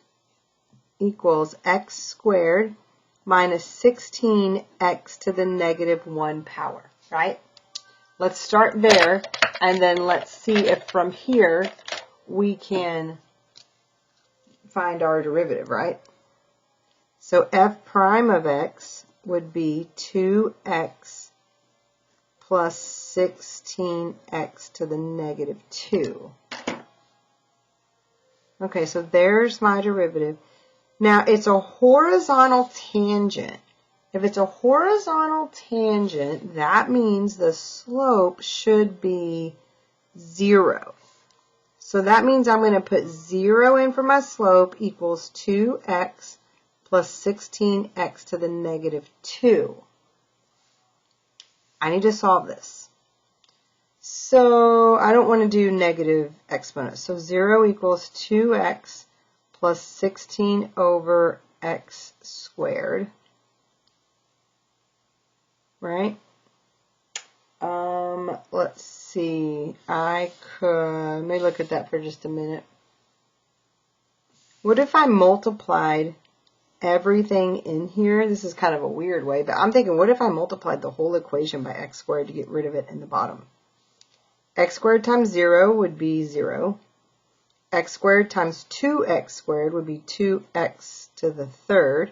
equals x squared minus 16x to the -1 power, right? Let's start there, and then let's see if from here we can find our derivative, right? So f prime of x would be 2x plus 16x to the -2. Okay, so there's my derivative. Now, it's a horizontal tangent. If it's a horizontal tangent, that means the slope should be 0. So that means I'm going to put 0 in for my slope equals 2x plus 16x to the -2. I need to solve this. So I don't want to do negative exponents. So 0 equals 2x plus 16 over x squared. Right? Let's see. Let me look at that for just a minute. What if I multiplied everything in here? This is kind of a weird way, but I'm thinking, what if I multiplied the whole equation by x squared to get rid of it in the bottom? X squared times 0 would be 0. X squared times 2x squared would be 2x to the third,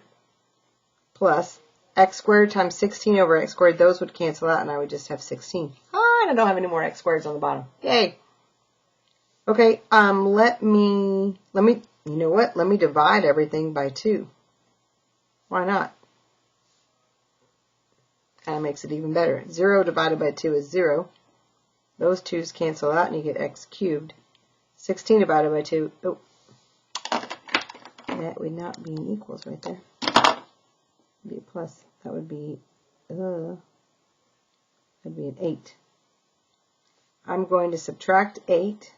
plus x squared times 16 over x squared. Those would cancel out, and I would just have 16. Oh, and I don't have any more x squareds on the bottom. Yay! Okay, let me, you know what? Let me divide everything by 2. Why not? Kind of makes it even better. 0 divided by 2 is 0. Those 2's cancel out, and you get x cubed. 16 divided by 2. Oh, that would not be an equals right there. Be a plus. That would be, that'd be an 8. I'm going to subtract 8.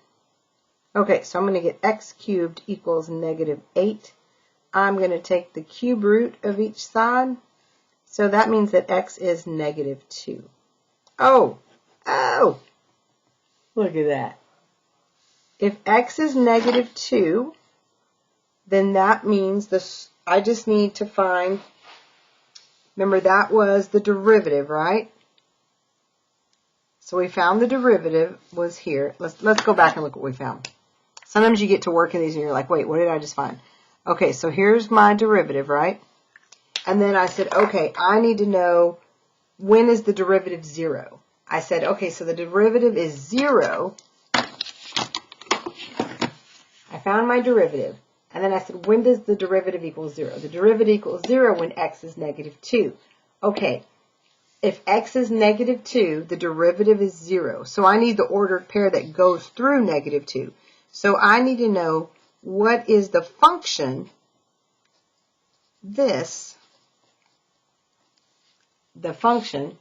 Okay, so I'm going to get x cubed equals -8. I'm going to take the cube root of each side. So that means that x is -2. Oh, look at that. If x is -2, then that means I just need to find, remember that was the derivative, right? So we found the derivative was here. Let's go back and look what we found. Sometimes you get to work in these and you're like, wait, what did I just find? Okay, so here's my derivative, right? And then I said, okay, I need to know when is the derivative 0. I said, okay, so the derivative is 0. I found my derivative. And then I said, when does the derivative equal 0? The derivative equals 0 when x is negative 2. Okay, if x is negative 2, the derivative is 0. So I need the ordered pair that goes through negative 2. So I need to know what is the function, the function,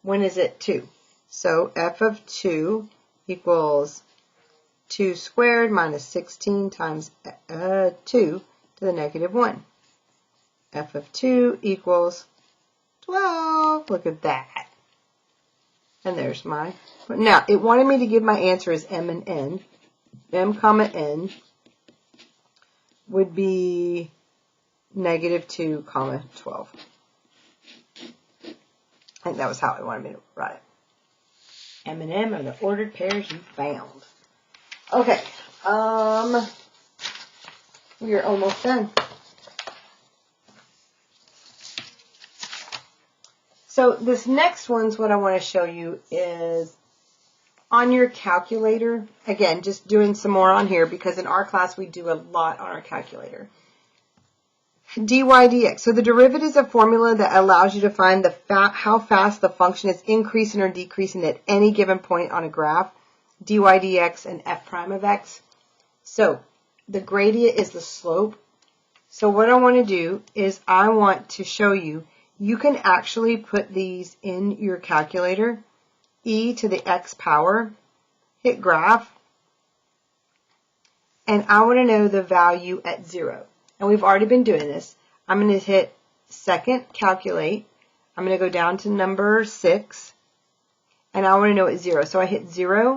when is it 2? So f of 2 equals 2 squared minus 16 times 2 to the negative 1. F of 2 equals 12. Look at that. And there's my. Now, it wanted me to give my answer as m and n. M comma n would be negative 2 comma 12. I think that was how it wanted me to write it. M and M are the ordered pairs you found. Okay, we are almost done. So this next one's what I want to show you is on your calculator. Again, just doing some more on here because in our class we do a lot on our calculator. dy dx. So the derivative is a formula that allows you to find how fast the function is increasing or decreasing at any given point on a graph. Dy dx and f prime of x. So the gradient is the slope. So what I want to do is I want to show you, you can actually put these in your calculator. E to the x power, hit graph, and I want to know the value at 0. And we've already been doing this. I'm going to hit second, calculate. I'm going to go down to number 6, and I want to know it's 0. So I hit 0,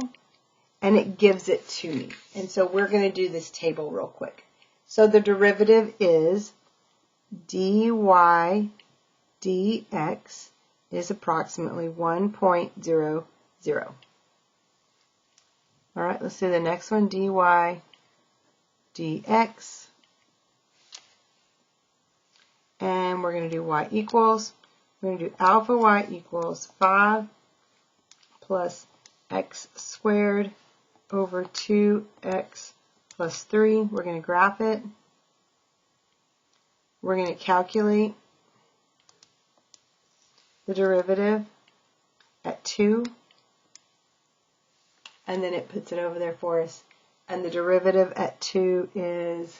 and it gives it to me. And so we're going to do this table real quick. So the derivative is dy dx is approximately 1.00. All right, let's do the next one, dy dx. And we're going to do y equals, we're going to do alpha y equals 5 plus x squared over 2x plus 3. We're going to graph it. We're going to calculate the derivative at 2. And then it puts it over there for us. And the derivative at 2 is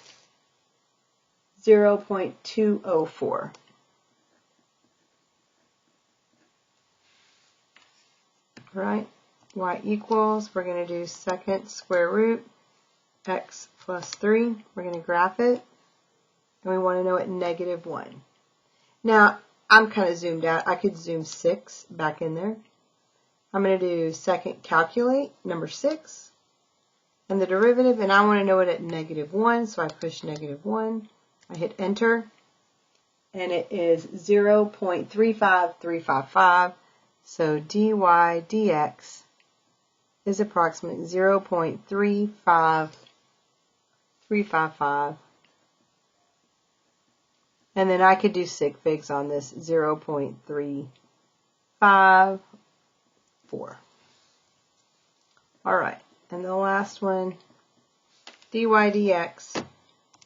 0.204. Right? Y equals, we're going to do second square root x plus 3. We're going to graph it. And we want to know at negative 1. Now, I'm kind of zoomed out. I could zoom 6 back in there. I'm going to do second calculate, number 6, and the derivative, and I want to know it at negative 1, so I push negative 1. I hit enter, and it is 0.35355, so dy dx is approximately 0.35355. And then I could do sig figs on this, 0.354. All right, and the last one, dy dx,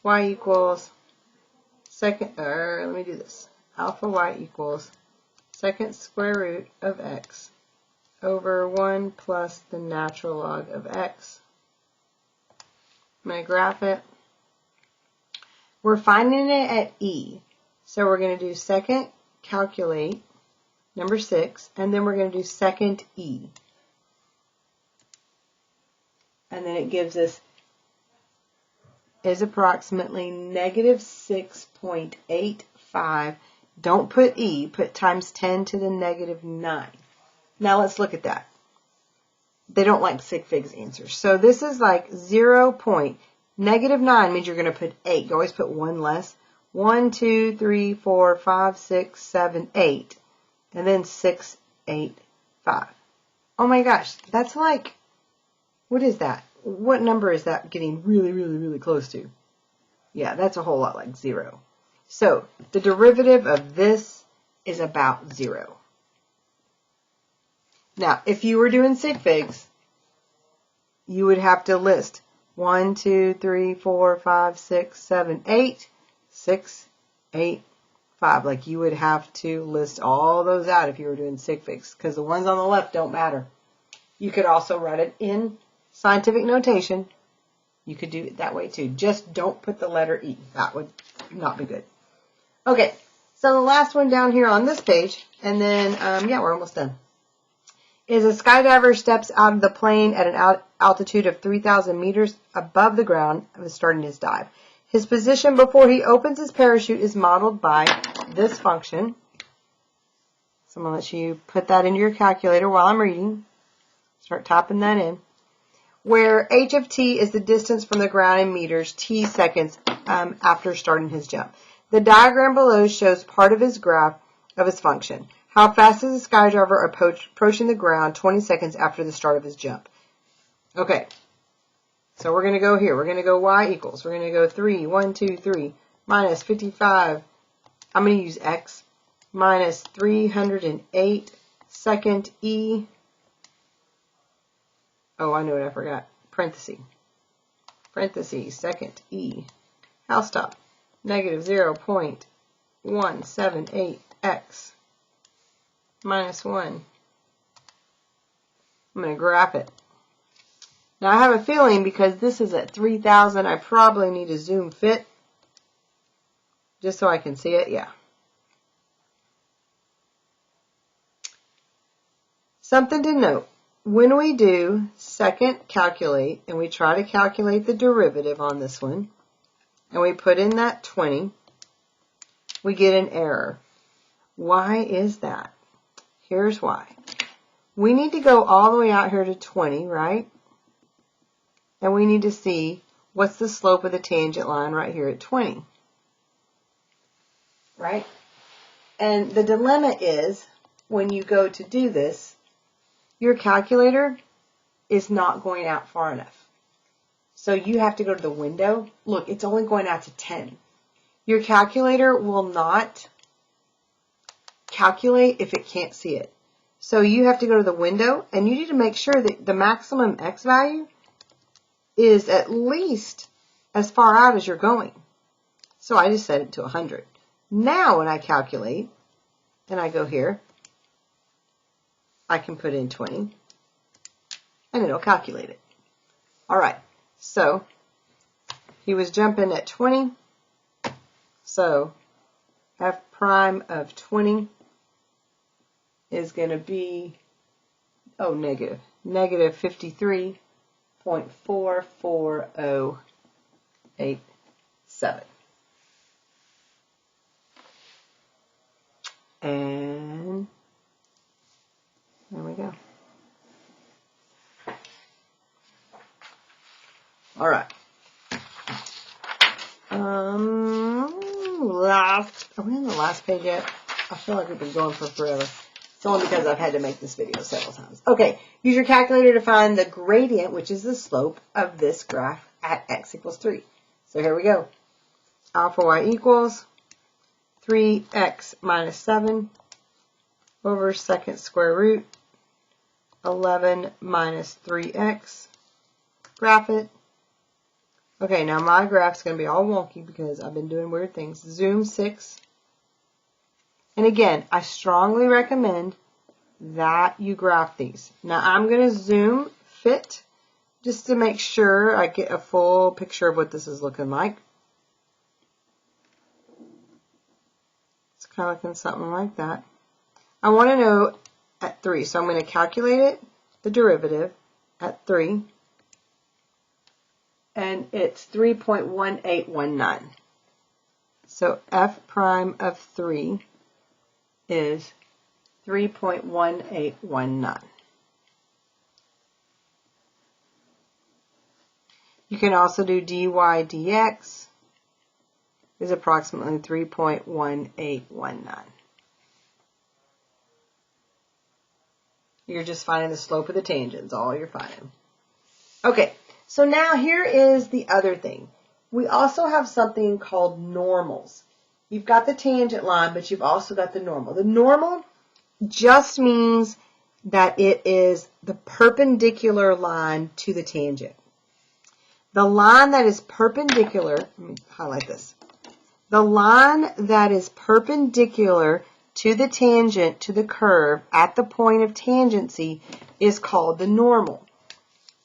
y equals alpha y equals second square root of x over 1 plus the natural log of x. I'm going to graph it. We're finding it at e, so we're going to do second calculate, number 6, and then we're going to do second e. And then it gives us is approximately negative 6.85. Don't put e, put times 10 to the negative 9. Now let's look at that. They don't like sig figs answers. So this is like negative 9 means you're going to put 8. You always put 1 less. 1, 2, 3, 4, 5, 6, 7, 8. And then 6, 8, 5. Oh my gosh, that's like, what is that? What number is that getting really, really, really close to? Yeah, that's a whole lot like 0. So the derivative of this is about 0. Now, if you were doing sig figs, you would have to list 1, 2, 3, 4, 5, 6, 7, 8, 6, 8, 5. Like you would have to list all those out if you were doing sig figs, because the ones on the left don't matter. You could also write it in scientific notation. You could do it that way too. Just don't put the letter E. That would not be good. Okay, so the last one down here on this page, and then, yeah, we're almost done, is a skydiver steps out of the plane at an altitude of 3,000 meters above the ground and starting his dive. His position before he opens his parachute is modeled by this function. So I'm going to let you put that into your calculator while I'm reading. Start typing that in. Where h of t is the distance from the ground in meters, t seconds after starting his jump. The diagram below shows part of his graph of his function. How fast is the skydiver approaching the ground 20 seconds after the start of his jump? Okay, so we're going to go here. We're going to go y equals. We're going to go 3, 1, 2, 3, minus 55. I'm going to use x, minus 308 second e. Oh, I know what I forgot. Parentheses, second e. How stop? Negative 0.178x minus 1. I'm going to graph it. Now I have a feeling because this is at 3,000, I probably need to zoom fit just so I can see it. Yeah. Something to note. When we do second calculate and we try to calculate the derivative on this one, and we put in that 20, we get an error. Why is that? Here's why. We need to go all the way out here to 20, right? And we need to see what's the slope of the tangent line right here at 20. Right? And the dilemma is, when you go to do this, your calculator is not going out far enough. So you have to go to the window. Look, it's only going out to 10. Your calculator will not calculate if it can't see it. So you have to go to the window, and you need to make sure that the maximum x value is at least as far out as you're going. So I just set it to 100. Now when I calculate, and I go here, I can put in 20, and it'll calculate it. All right. So he was jumping at 20, so f prime of 20 is going to be, negative 53.44087. And there we go. All right. Are we on the last page yet? I feel like we've been going for forever. It's only because I've had to make this video several times. Okay, use your calculator to find the gradient, which is the slope of this graph at x equals 3. So here we go. Alpha y equals 3x minus 7 over second square root 11 minus 3x. Graph it. Okay, now my graph's going to be all wonky because I've been doing weird things. Zoom 6. And again, I strongly recommend that you graph these. Now I'm going to zoom fit just to make sure I get a full picture of what this is looking like. It's kind of looking something like that. I want to know at 3, so I'm going to calculate it, the derivative, at 3. And it's 3.1819. So f prime of 3 is 3.1819. You can also do dy dx, is approximately 3.1819. You're just finding the slope of the tangents, all you're finding. Okay, so now here is the other thing. We also have something called normals. You've got the tangent line, but you've also got the normal. The normal just means that it is the perpendicular line to the tangent. The line that is perpendicular, let me highlight this. The line that is perpendicular to the tangent to the curve at the point of tangency is called the normal.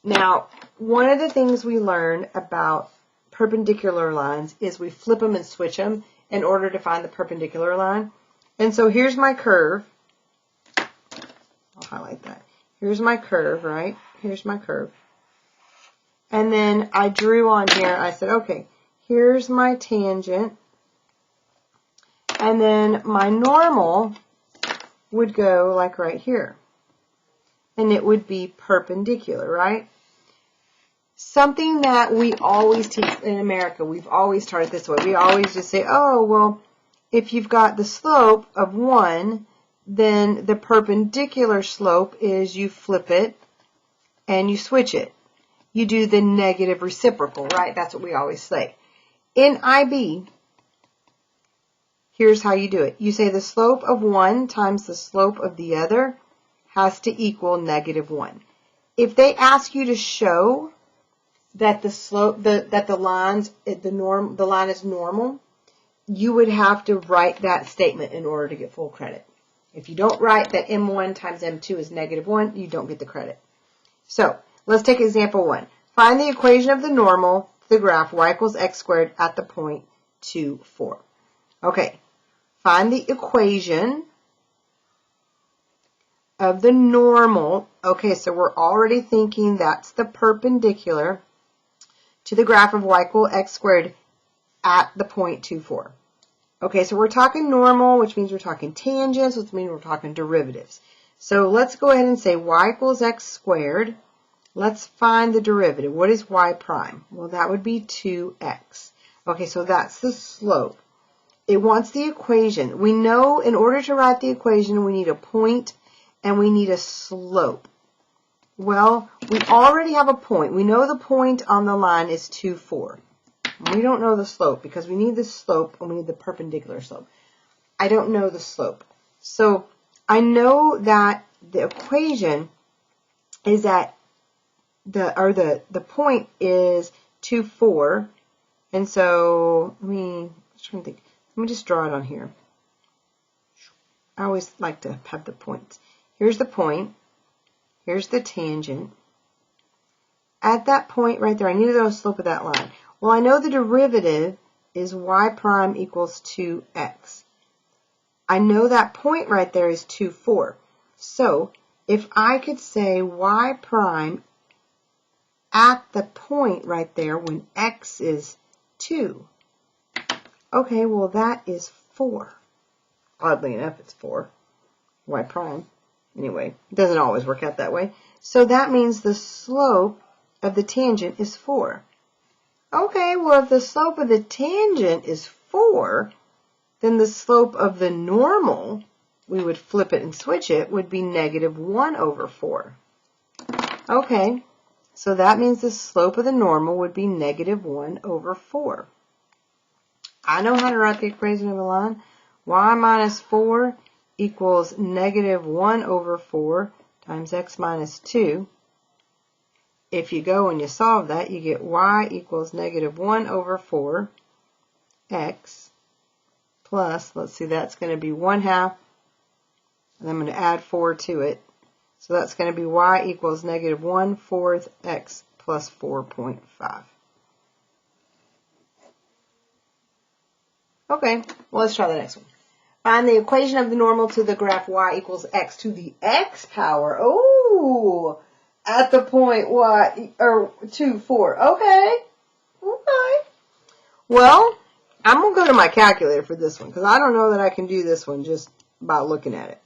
Now, one of the things we learn about perpendicular lines is we flip them and switch them in order to find the perpendicular line. And so here's my curve. I'll highlight that. Here's my curve, right? Here's my curve. And then I drew on here, I said, okay, here's my tangent. And then my normal would go like right here. And it would be perpendicular, right? Something that we always teach in America, we've always started this way. We always just say, oh, well, if you've got the slope of 1, then the perpendicular slope is you flip it and you switch it. You do the negative reciprocal, right? That's what we always say. In IB, here's how you do it. You say the slope of 1 times the slope of the other has to equal -1. If they ask you to show that the slope, that the line is normal, you would have to write that statement in order to get full credit. If you don't write that M1 times M2 is -1, you don't get the credit. So let's take example 1. Find the equation of the normal to the graph y equals x squared at the point 2, 4. Okay, find the equation of the normal. Okay, so we're already thinking that's the perpendicular to the graph of y equals x squared at the point 2, 4. Okay, so we're talking normal, which means we're talking tangents, which means we're talking derivatives. So let's go ahead and say y equals x squared. Let's find the derivative. What is y prime? Well, that would be 2x. Okay, so that's the slope. It wants the equation. We know in order to write the equation, we need a point and we need a slope. Well, we already have a point. We know the point on the line is 2, 4. We don't know the slope because we need the slope and we need the perpendicular slope. I don't know the slope. So I know that the equation is that the point is 2, 4. And so let me just draw it on here. I always like to have the points. Here's the point. Here's the tangent. At that point right there, I need to know the slope of that line. Well, I know the derivative is y prime equals 2x. I know that point right there is 2, 4. So if I could say y prime at the point right there when x is 2, okay, well that is 4. Oddly enough, it's 4. Y prime. Anyway, it doesn't always work out that way. So that means the slope of the tangent is 4. Okay, well if the slope of the tangent is 4, then the slope of the normal, we would flip it and switch it, would be -1/4. Okay, so that means the slope of the normal would be -1/4. I know how to write the equation of the line. Y minus 4 equals -1/4 times x minus 2. If you go and you solve that, you get y equals -1/4 x plus, let's see, that's going to be 1/2, and I'm going to add 4 to it. So that's going to be y equals -1/4 x plus 4.5. Okay, well, let's try the next one. Find the equation of the normal to the graph y equals x to the x power. Oh, at the point y, or 2, 4. Okay. Okay. Well, I'm going to go to my calculator for this one because I don't know that I can do this one just by looking at it.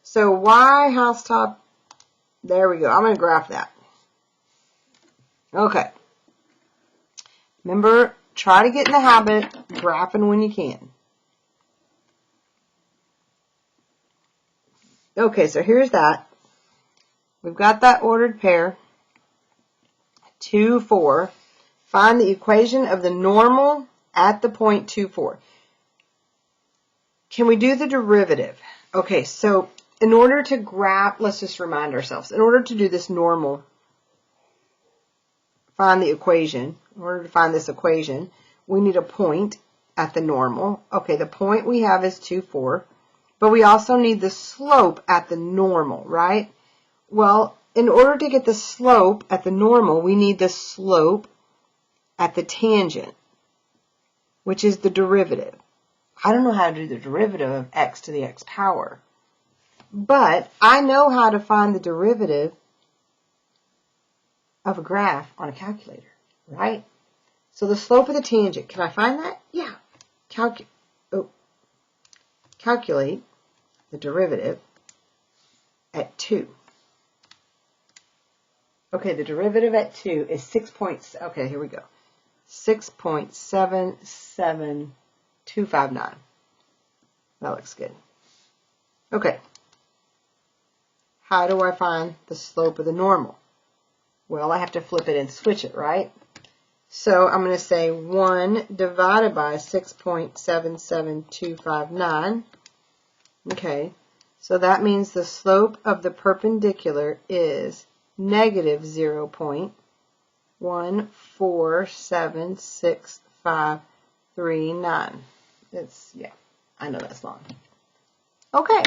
So y housetop, there we go. I'm going to graph that. Okay. Remember, try to get in the habit of graphing when you can. Okay, so here's that. We've got that ordered pair. 2, 4. Find the equation of the normal at the point 2, 4. Can we do the derivative? Okay, so in order to graph, let's just remind ourselves, in order to do this normal, find the equation. In order to find this equation, we need a point at the normal. Okay, the point we have is 2, 4, but we also need the slope at the normal, right? Well, in order to get the slope at the normal, we need the slope at the tangent, which is the derivative. I don't know how to do the derivative of x to the x power, but I know how to find the derivative of a graph on a calculator, right? So the slope of the tangent, can I find that? Yeah. Calculate the derivative at 2. Okay, the derivative at 2 is 6.77259. That looks good. Okay. How do I find the slope of the normal? Well, I have to flip it and switch it, right? So I'm going to say 1 divided by 6.77259. Okay. So that means the slope of the perpendicular is negative 0.147659. Yeah, I know that's long. Okay,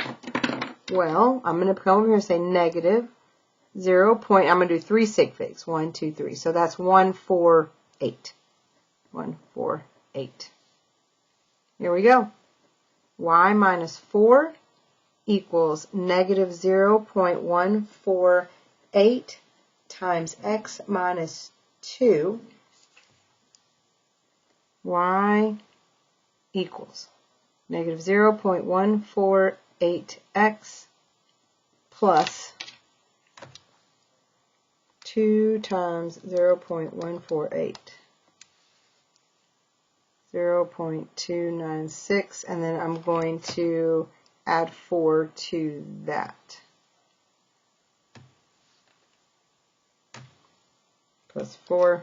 well, I'm going to come over here and say negative 0. I'm going to do 3 sig figs. 1, 2, 3. So that's 148. 148. Here we go. Y minus 4 equals negative 0.148 times x minus 2. Y equals negative 0.148x plus 2 times 0.148. 0.296, and then I'm going to add 4 to that. Plus 4.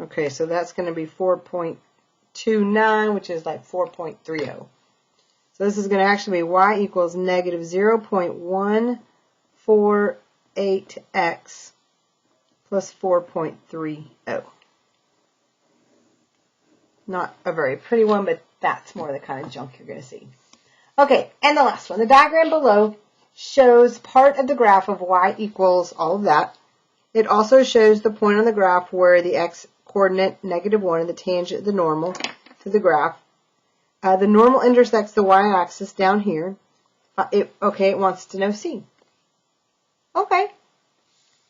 Okay, so that's going to be 4.29, which is like 4.30. So this is going to actually be y equals negative 0.148x plus 4.30. Not a very pretty one, but that's more the kind of junk you're going to see. Okay, and the last one. The diagram below shows part of the graph of y equals all of that. It also shows the point on the graph where the x-coordinate, negative 1, and the tangent, the normal, to the graph. The normal intersects the y-axis down here. It wants to know c. Okay.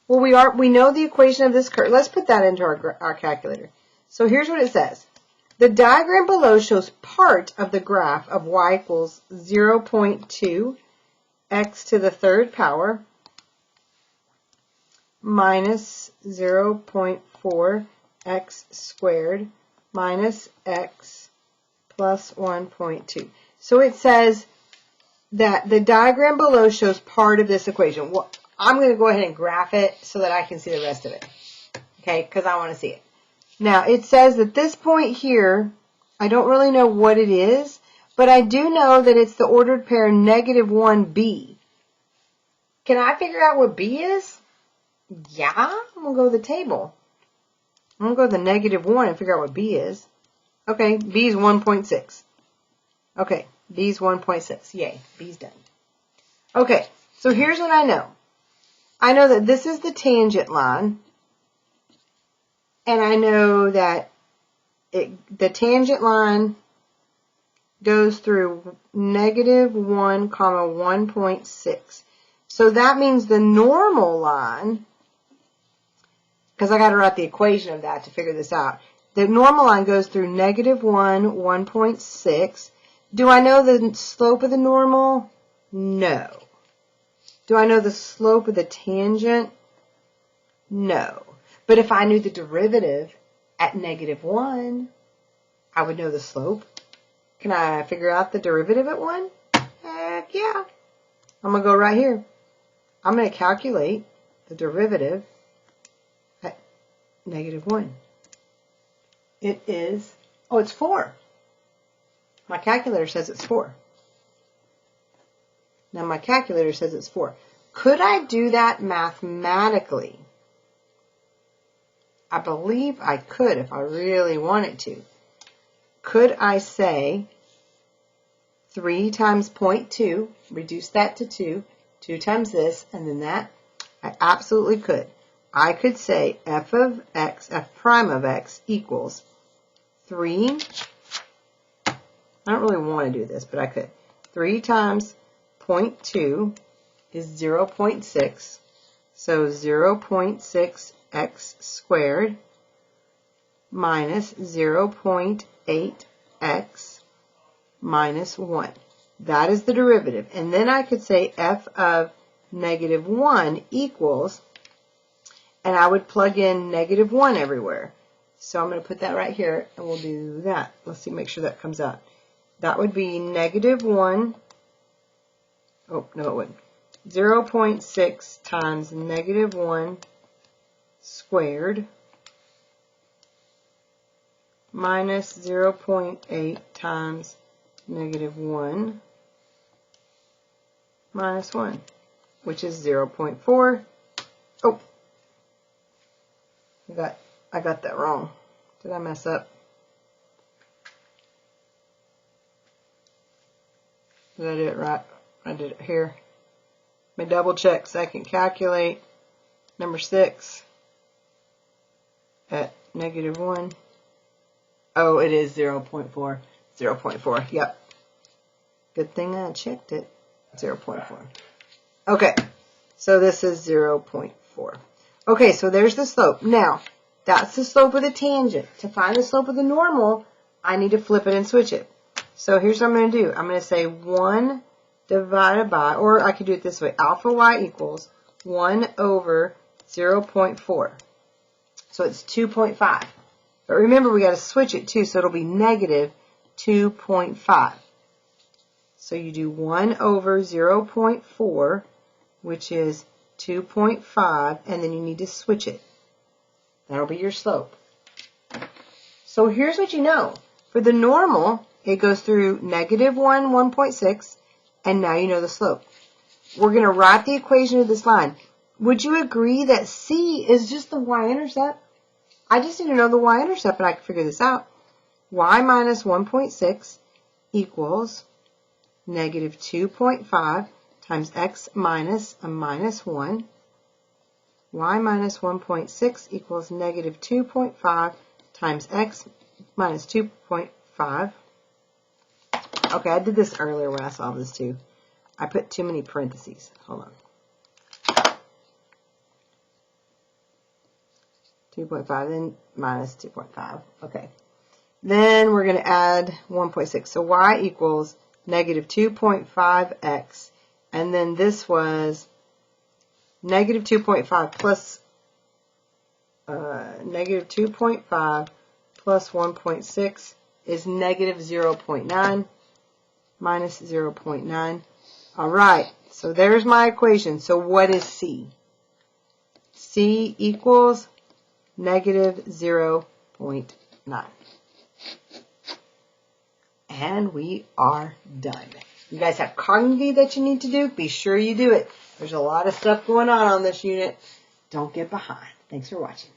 Well, we know the equation of this curve. Let's put that into our calculator. So here's what it says. The diagram below shows part of the graph of y equals 0.2 x to the third power minus 0.4 x squared minus x plus 1.2. So it says that the diagram below shows part of this equation. Well, I'm going to go ahead and graph it so that I can see the rest of it. Okay, because I want to see it. Now, it says that this point here, I don't really know what it is, but I do know that it's the ordered pair negative 1b. Can I figure out what b is? Yeah, I'm going to go to the table. I'm going to go to the negative 1 and figure out what b is. Okay, b is 1.6. Okay, b is 1.6. Yay, b's done. Okay, so here's what I know. I know that this is the tangent line. And I know that the tangent line goes through negative 1, 1.6. So that means the normal line, because I got to write the equation of that to figure this out. The normal line goes through negative 1, 1.6. Do I know the slope of the normal? No. Do I know the slope of the tangent? No. But if I knew the derivative at -1, I would know the slope. Can I figure out the derivative at 1? Heck yeah. I'm going to go right here. I'm going to calculate the derivative at -1. It is, oh, it's 4. My calculator says it's 4. Now my calculator says it's 4. Could I do that mathematically? I believe I could if I really wanted to. Could I say 3 times 0.2, reduce that to 2, 2 times this, and then that? I absolutely could. I could say f of x, f prime of x equals 3. I don't really want to do this, but I could. 3 times 0.2 is 0.6. So 0.6 x squared minus 0.8 x minus 1. That is the derivative. And then I could say f of -1 equals, and I would plug in -1 everywhere. So I'm going to put that right here, and we'll do that. Let's see, make sure that comes out. That would be -1. Oh, no, it wouldn't. 0.6 times -1 squared minus 0.8 times -1 minus 1, which is 0.4. Oh, I got that wrong. Did I mess up? Did I do it right? I did it here. Let me double check so I can calculate number 6 at -1. Oh, it is 0.4. 0.4. Yep. Good thing I checked it. 0.4. Okay. So this is 0.4. Okay, so there's the slope. Now, that's the slope of the tangent. To find the slope of the normal, I need to flip it and switch it. So here's what I'm going to do. I'm going to say 1 divided by, or I could do it this way, alpha y equals 1 over 0.4. So it's 2.5. But remember, we got to switch it too, so it'll be -2.5. So you do 1 over 0.4, which is 2.5, and then you need to switch it. That'll be your slope. So here's what you know. For the normal, it goes through -1, 1.6, and now you know the slope. We're going to write the equation of this line. Would you agree that C is just the y-intercept? I just need to know the y-intercept, and I can figure this out. Y minus 1.6 equals -2.5 times x minus a minus 1. Y minus 1.6 equals -2.5 times x minus 2.5. Okay, I did this earlier when I saw this too. I put too many parentheses. Hold on. 2.5, then minus 2.5. Okay. Then we're going to add 1.6. So y equals -2.5x. And then this was -2.5 plus -2.5 plus 1.6 is -0.9 minus 0.9. All right. So there's my equation. So what is C? C equals -0.9. And we are done. You guys have cognitive that you need to do? Be sure you do it. There's a lot of stuff going on this unit. Don't get behind. Thanks for watching.